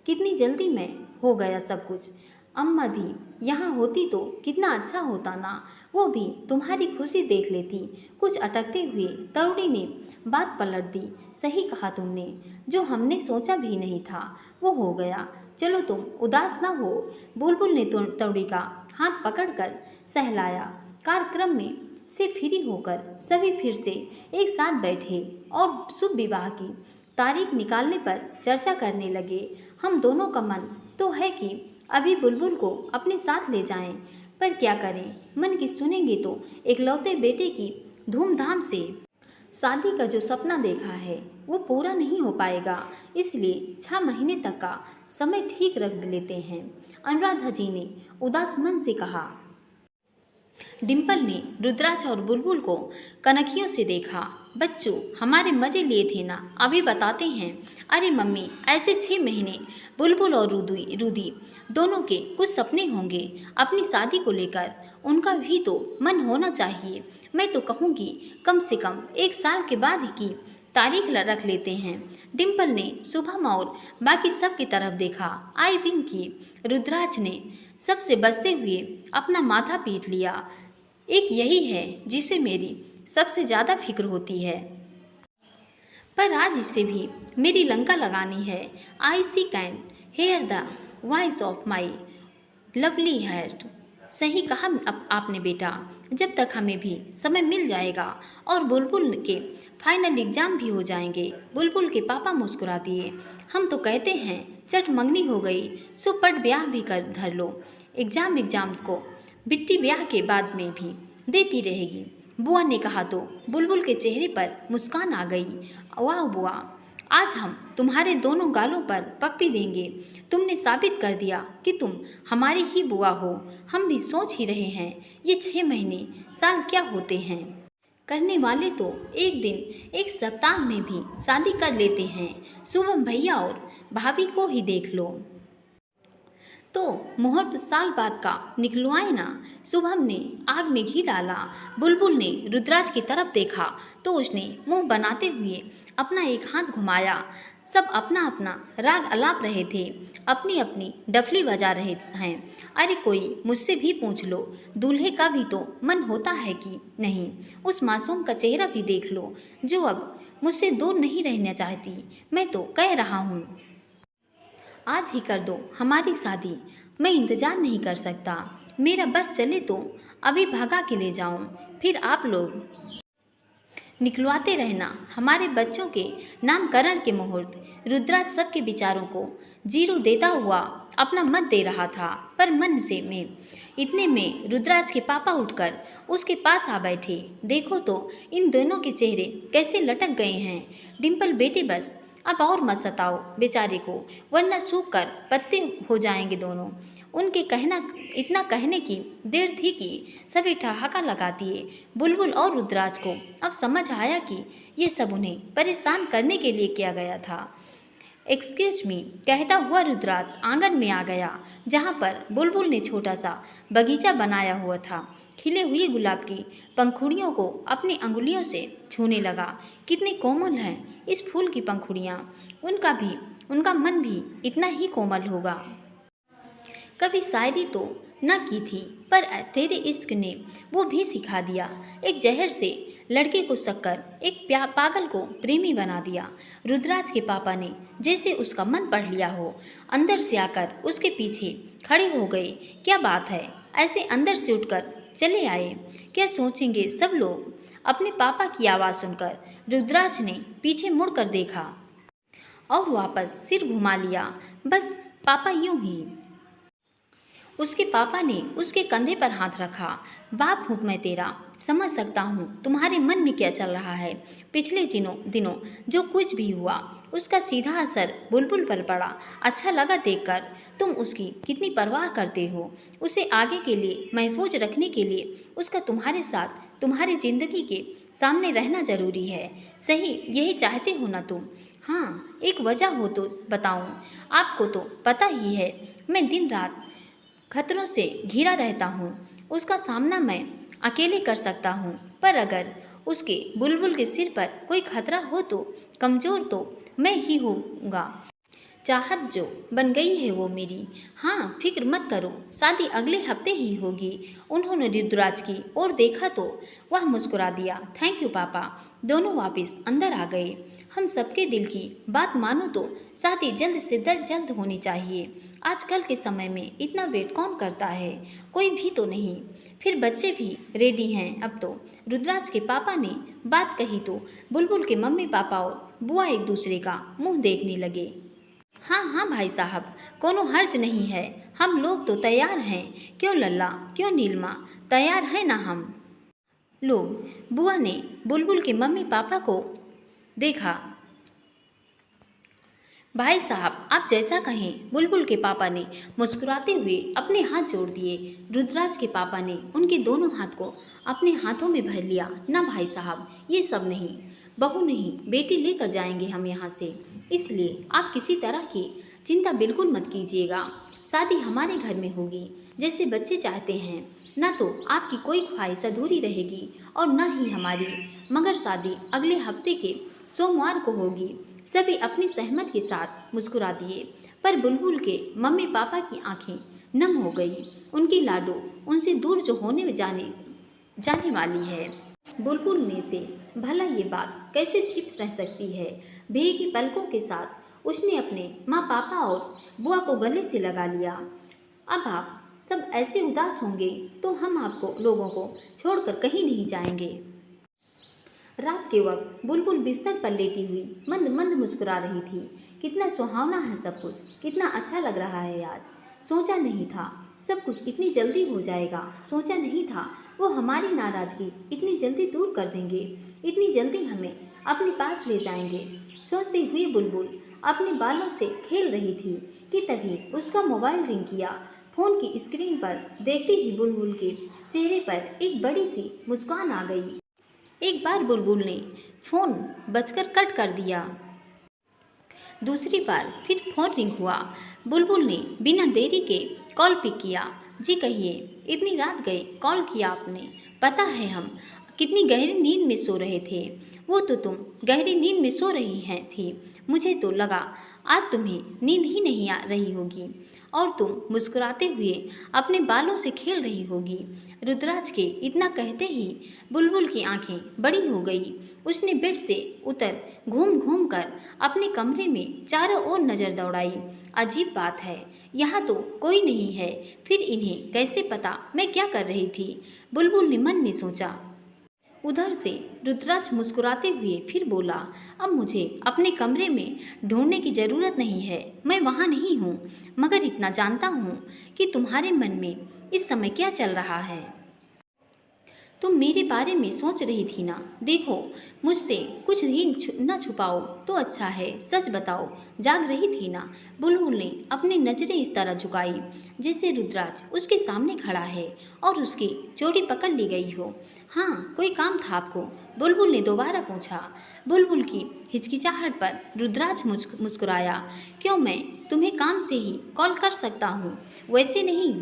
A: कितनी जल्दी में हो गया सब कुछ। अम्मा भी यहाँ होती तो कितना अच्छा होता ना, वो भी तुम्हारी खुशी देख लेती। कुछ अटकते हुए तरुणी ने बात पलट दी। सही कहा तुमने, जो हमने सोचा भी नहीं था वो हो गया। चलो तुम उदास ना हो। बुलबुल ने तरुणी का हाथ पकड़कर सहलाया। कार्यक्रम में से फ्री होकर सभी फिर से एक साथ बैठे और शुभ विवाह की तारीख निकालने पर चर्चा करने लगे। हम दोनों का मन तो है कि अभी बुलबुल को अपने साथ ले जाएं, पर क्या करें, मन की सुनेंगे तो इकलौते बेटे की धूमधाम से शादी का जो सपना देखा है वो पूरा नहीं हो पाएगा, इसलिए 6 महीने तक का समय ठीक रख लेते हैं। अनुराधा जी ने उदास मन से कहा। डिम्पल ने रुद्राज और बुलबुल को कनखियों से देखा। बच्चों, हमारे मज़े लिए थे ना, अभी बताते हैं। अरे मम्मी, ऐसे 6 महीने बुलबुल और रूदी दोनों के कुछ सपने होंगे अपनी शादी को लेकर, उनका भी तो मन होना चाहिए। मैं तो कहूँगी कम से कम 1 साल के बाद ही की तारीख रख लेते हैं। डिम्पल ने शुभम और बाकी सब की तरफ देखा। आई विंक की। रुद्राज ने सबसे बचते हुए अपना माथा पीट लिया। एक यही है जिसे मेरी सबसे ज़्यादा फिक्र होती है, पर आज इसे भी मेरी लंका लगानी है। I see can hear the voice of my lovely heart. सही कहा आपने बेटा, जब तक हमें भी समय मिल जाएगा और बुलबुल के फाइनल एग्ज़ाम भी हो जाएंगे। बुलबुल के पापा मुस्कुरा दिए। हम तो कहते हैं चट मंगनी हो गई सो पट ब्याह भी कर धर लो। एग्ज़ाम को बिट्टी ब्याह के बाद में भी देती रहेगी, बुआ ने कहा तो बुलबुल के चेहरे पर मुस्कान आ गई। वाह बुआ, आज हम तुम्हारे दोनों गालों पर पप्पी देंगे। तुमने साबित कर दिया कि तुम हमारी ही बुआ हो। हम भी सोच ही रहे हैं ये 6 महीने साल क्या होते हैं। करने वाले तो एक दिन 1 सप्ताह में भी शादी कर लेते हैं। शुभम भैया और भाभी को ही देख लो, तो मुहूर्त साल बाद का निकलवाए ना। शुभम ने आग में घी डाला। बुलबुल ने रुद्राज की तरफ देखा तो उसने मुंह बनाते हुए अपना एक हाथ घुमाया। सब अपना अपना राग अलाप रहे थे, अपनी अपनी डफली बजा रहे हैं। अरे कोई मुझसे भी पूछ लो, दूल्हे का भी तो मन होता है कि नहीं। उस मासूम का चेहरा भी देख लो जो अब मुझसे दूर नहीं रहना चाहती। मैं तो कह रहा हूँ आज ही कर दो हमारी शादी। मैं इंतज़ार नहीं कर सकता। मेरा बस चले तो अभी भगा के ले जाऊं, फिर आप लोग निकलवाते रहना हमारे बच्चों के नामकरण के मुहूर्त। रुद्राज सबके विचारों को जीरो देता हुआ अपना मत दे रहा था, पर मन से में इतने में रुद्राज के पापा उठकर उसके पास आ बैठे। देखो तो इन दोनों के चेहरे कैसे लटक गए हैं। डिम्पल बेटे बस अब और मत सताओ बेचारे को, वरना सूख कर पत्ते हो जाएंगे दोनों। उनके इतना कहने की देर थी कि सभी ठहाका लगा दिए। बुलबुल और रुद्राज को अब समझ आया कि ये सब उन्हें परेशान करने के लिए किया गया था। एक्सक्यूज मी कहता हुआ रुद्राज आंगन में आ गया, जहाँ पर बुलबुल ने छोटा सा बगीचा बनाया हुआ था। खिले हुए गुलाब की पंखुड़ियों को अपनी अंगुलियों से छूने लगा। कितने कोमल हैं इस फूल की पंखुड़ियाँ, उनका भी उनका मन भी इतना ही कोमल होगा। कभी शायरी तो न की थी, पर तेरे इश्क ने वो भी सिखा दिया। एक जहर से लड़के को शक्कर, एक पागल को प्रेमी बना दिया। रुद्राज के पापा ने जैसे उसका मन पढ़ लिया हो, अंदर से आकर उसके पीछे खड़े हो गए। क्या बात है, ऐसे अंदर से उठकर चले आए? क्या सोचेंगे सब लोग? अपने पापा की आवाज़ सुनकर रुद्राज ने पीछे मुड़कर देखा और वापस सिर घुमा लिया। बस पापा यूं ही। उसके पापा ने उसके कंधे पर हाथ रखा। बाप हूँ मैं तेरा, समझ सकता हूँ तुम्हारे मन में क्या चल रहा है। पिछले दिनों जो कुछ भी हुआ उसका सीधा असर बुलबुल पर पड़ा। अच्छा लगा देखकर तुम उसकी कितनी परवाह करते हो। उसे आगे के लिए महफूज रखने के लिए उसका तुम्हारे साथ तुम्हारी ज़िंदगी के सामने रहना ज़रूरी है। सही यही चाहते हो ना तुम? हाँ, एक वजह हो तो बताऊँ? आपको तो पता ही है मैं दिन रात खतरों से घिरा रहता हूँ। उसका सामना मैं अकेले कर सकता हूँ, पर अगर उसके बुलबुल के सिर पर कोई खतरा हो तो कमज़ोर तो मैं ही होऊंगा। चाहत जो बन गई है वो मेरी। हाँ, फिक्र मत करो, शादी अगले हफ्ते ही होगी। उन्होंने रुद्राज की ओर देखा तो वह मुस्कुरा दिया। थैंक यू पापा। दोनों वापस अंदर आ गए। हम सबके दिल की बात मानो तो शादी जल्द से जल्द होनी चाहिए। आजकल के समय में इतना वेट कौन करता है? कोई भी तो नहीं। फिर बच्चे भी रेडी हैं अब तो। रुद्राज के पापा ने बात कही तो बुलबुल के मम्मी पापा और बुआ एक दूसरे का मुंह देखने लगे। हाँ हाँ भाई साहब, कोनो हर्ज नहीं है, हम लोग तो तैयार हैं। क्यों लल्ला, क्यों नीलमा, तैयार हैं ना हम लोग? बुआ ने बुलबुल के मम्मी पापा को देखा। भाई साहब आप जैसा कहें। बुलबुल के पापा ने मुस्कुराते हुए अपने हाथ जोड़ दिए। रुद्राज के पापा ने उनके दोनों हाथ को अपने हाथों में भर लिया। ना भाई साहब, ये सब नहीं, बहू नहीं बेटी लेकर जाएंगे हम यहाँ से, इसलिए आप किसी तरह की चिंता बिल्कुल मत कीजिएगा। शादी हमारे घर में होगी जैसे बच्चे चाहते हैं। न तो आपकी कोई ख्वाहिश अधूरी रहेगी और न ही हमारी, मगर शादी अगले हफ्ते के सोमवार को होगी। सभी अपनी सहमत के साथ मुस्कुरा दिए, पर बुलबुल के मम्मी पापा की आंखें नम हो गई। उनकी लाडो उनसे दूर जो होने जाने वाली है। बुलबुल ने से भला ये बात कैसे छिप रह सकती है? भीगी पलकों के साथ उसने अपने माँ पापा और बुआ को गले से लगा लिया। अब आप सब ऐसे उदास होंगे तो हम आपको लोगों को छोड़कर कहीं नहीं जाएंगे। रात के वक्त बुलबुल बिस्तर पर लेटी हुई मंद मंद मुस्कुरा रही थी। कितना सुहावना है सब कुछ, कितना अच्छा लग रहा है आज। सोचा नहीं था सब कुछ इतनी जल्दी हो जाएगा, सोचा नहीं था वो हमारी नाराज़गी इतनी जल्दी दूर कर देंगे, इतनी जल्दी हमें अपने पास ले जाएंगे। सोचती हुई बुलबुल अपने बालों से खेल रही थी कि तभी उसका मोबाइल रिंग किया। फ़ोन की स्क्रीन पर देखते ही बुलबुल के चेहरे पर एक बड़ी सी मुस्कान आ गई। एक बार बुलबुल ने फ़ोन बजकर कट कर दिया। दूसरी बार फिर फ़ोन रिंग हुआ। बुलबुल ने बिना देरी के कॉल पिक किया। जी कहिए, इतनी रात गए कॉल किया आपने? पता है हम कितनी गहरी नींद में सो रहे थे। वो तो तुम गहरी नींद में सो रही हैं थी, मुझे तो लगा आज तुम्हें नींद ही नहीं आ रही होगी और तुम मुस्कुराते हुए अपने बालों से खेल रही होगी। रुद्राज के इतना कहते ही बुलबुल की आंखें बड़ी हो गई। उसने बेड से उतर घूम घूम कर अपने कमरे में चारों ओर नज़र दौड़ाई। अजीब बात है, यहाँ तो कोई नहीं है, फिर इन्हें कैसे पता मैं क्या कर रही थी? बुलबुल ने मन में सोचा। उधर से रुद्राज मुस्कुराते हुए फिर बोला, अब मुझे अपने कमरे में ढूंढने की ज़रूरत नहीं है, मैं वहाँ नहीं हूँ, मगर इतना जानता हूँ कि तुम्हारे मन में इस समय क्या चल रहा है। तुम मेरे बारे में सोच रही थी ना? देखो, मुझसे कुछ ही न छुपाओ तो अच्छा है, सच बताओ, जाग रही थी ना? बुलबुल ने अपनी नज़रें इस तरह झुकाई जैसे रुद्राज उसके सामने खड़ा है और उसकी चोटी पकड़ ली गई हो। हाँ, कोई काम था आपको? बुलबुल ने दोबारा पूछा। बुलबुल की हिचकिचाहट पर रुद्राज मुस्कुराया। क्यों, मैं तुम्हें काम से ही कॉल कर सकता हूँ, वैसे नहीं।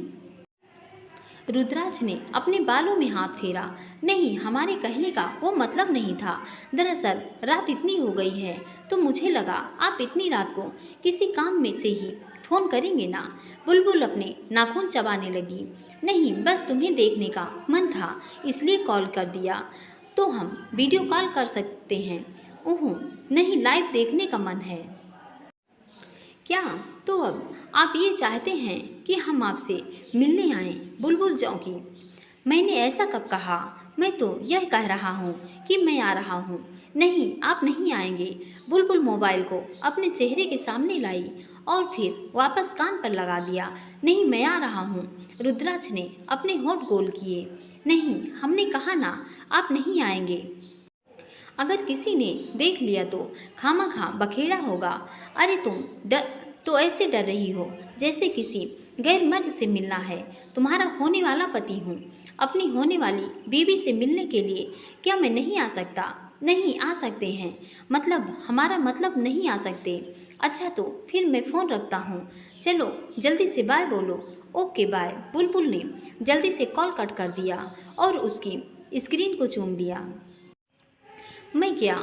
A: रुद्राज ने अपने बालों में हाथ फेरा। नहीं, हमारे कहने का वो मतलब नहीं था। दरअसल रात इतनी हो गई है तो मुझे लगा आप इतनी रात को किसी काम में से ही फ़ोन करेंगे ना। बुलबुल अपने नाखून चबाने लगी। नहीं, बस तुम्हें देखने का मन था इसलिए कॉल कर दिया। तो हम वीडियो कॉल कर सकते हैं। ओह नहीं, लाइव देखने का मन है। क्या? तो अब आप ये चाहते हैं कि हम आपसे मिलने आएं? बुलबुल चौंकी। मैंने ऐसा कब कहा? मैं तो यह कह रहा हूँ कि मैं आ रहा हूँ। नहीं, आप नहीं आएंगे। बुलबुल मोबाइल को अपने चेहरे के सामने लाई और फिर वापस कान पर लगा दिया। नहीं, मैं आ रहा हूँ। रुद्राज ने अपने होंठ गोल किए। नहीं, हमने कहा ना आप नहीं आएंगे। अगर किसी ने देख लिया तो खामखा बखेड़ा होगा। अरे तुम तो ऐसे डर रही हो जैसे किसी गैर मर्द से मिलना है। तुम्हारा होने वाला पति हूँ। अपनी होने वाली बीवी से मिलने के लिए क्या मैं नहीं आ सकता? नहीं, आ सकते हैं। मतलब हमारा मतलब नहीं आ सकते। अच्छा तो फिर मैं फ़ोन रखता हूँ। चलो जल्दी से बाय बोलो। Okay bye. बुलबुल ने जल्दी से कॉल कट कर दिया और उसकी स्क्रीन को चूम लिया। मैं क्या?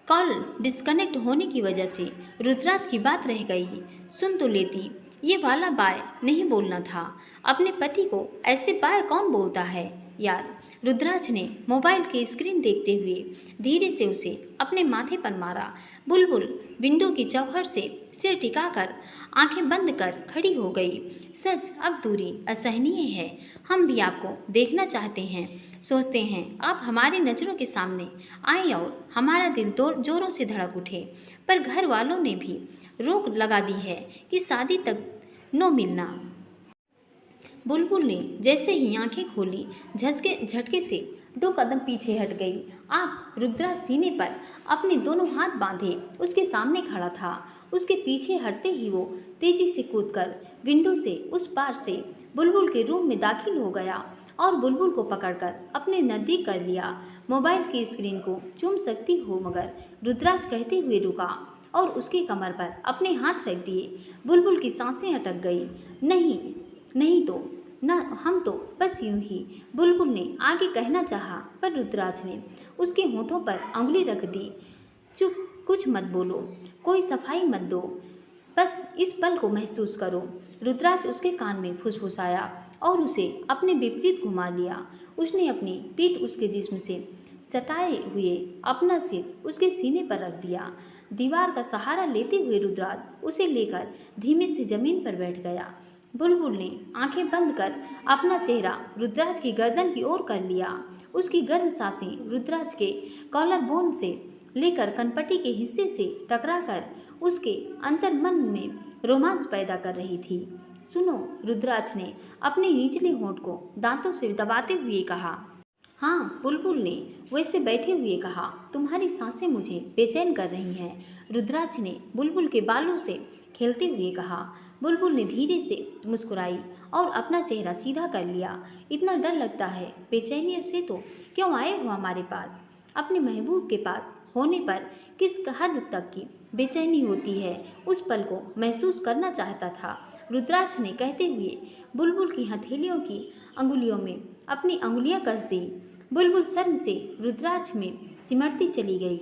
A: कॉल डिस्कनेक्ट होने की वजह से रुद्राज की बात रह गई। सुन तो लेती, ये वाला बाय नहीं बोलना था। अपने पति को ऐसे बाय कौन बोलता है यार? रुद्राज ने मोबाइल की स्क्रीन देखते हुए धीरे से उसे अपने माथे पर मारा। बुलबुल विंडो की चौखट से सिर टिकाकर आंखें बंद कर खड़ी हो गई। सच, अब दूरी असहनीय है। हम भी आपको देखना चाहते हैं। सोचते हैं आप हमारी नज़रों के सामने आए और हमारा दिल जोरों से धड़क उठे। पर घर वालों ने भी रोक लगा दी है कि शादी तक नो मिलना। बुलबुल ने जैसे ही आंखें खोली झटके से 2 कदम पीछे हट गई। आप रुद्राज सीने पर अपने दोनों हाथ बांधे उसके सामने खड़ा था। उसके पीछे हटते ही वो तेजी से कूदकर विंडो से उस पार से बुलबुल के रूम में दाखिल हो गया और बुलबुल को पकड़कर अपने नज़दीक कर लिया। मोबाइल की स्क्रीन को चूम सकती हो मगर रुद्राज कहते हुए रुका और उसकी कमर पर अपने हाथ रख दिए। बुलबुल की सांसें अटक गई। नहीं, नहीं तो न हम तो बस यूं ही, बुलबुल ने आगे कहना चाहा पर रुद्राज ने उसके होठों पर अंगुली रख दी। चुप, कुछ मत बोलो, कोई सफाई मत दो, बस इस पल को महसूस करो। रुद्राज उसके कान में फुसफुसाया और उसे अपने विपरीत घुमा लिया। उसने अपनी पीठ उसके जिस्म से सटाए हुए अपना सिर उसके सीने पर रख दिया। दीवार का सहारा लेते हुए रुद्राज उसे लेकर धीमे से जमीन पर बैठ गया। बुलबुल ने आंखें बंद कर अपना चेहरा रुद्राज की गर्दन की ओर कर लिया। उसकी गर्म सांसें रुद्राज के कॉलर बोन से लेकर कनपट्टी के हिस्से से टकराकर उसके अंतर्मन में रोमांच पैदा कर रही थी। सुनो, रुद्राज ने अपने निचले होंठ को दांतों से दबाते हुए कहा। हाँ, बुलबुल ने वैसे बैठे हुए कहा। तुम्हारी सांसें मुझे बेचैन कर रही हैं। रुद्राज ने बुलबुल के बालों से खेलते हुए कहा। बुलबुल ने धीरे से मुस्कुराई और अपना चेहरा सीधा कर लिया। इतना डर लगता है, बेचैनी से तो क्यों आए हो हमारे पास? अपने महबूब के पास होने पर किस हद तक की बेचैनी होती है, उस पल को महसूस करना चाहता था। रुद्राज ने कहते हुए बुलबुल की हथेलियों की अंगुलियों में अपनी अंगुलियां कस दी। बुलबुल शर्म से रुद्राज में सिमटती चली गई।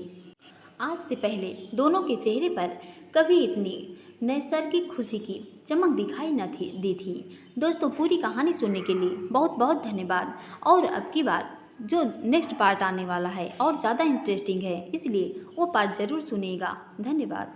A: आज से पहले दोनों के चेहरे पर कभी इतनी नैसर्गिक खुशी की चमक दिखाई न दी थी। दोस्तों, पूरी कहानी सुनने के लिए बहुत बहुत धन्यवाद। और अब की बार जो नेक्स्ट पार्ट आने वाला है और ज़्यादा इंटरेस्टिंग है, इसलिए वो पार्ट ज़रूर सुनिएगा। धन्यवाद।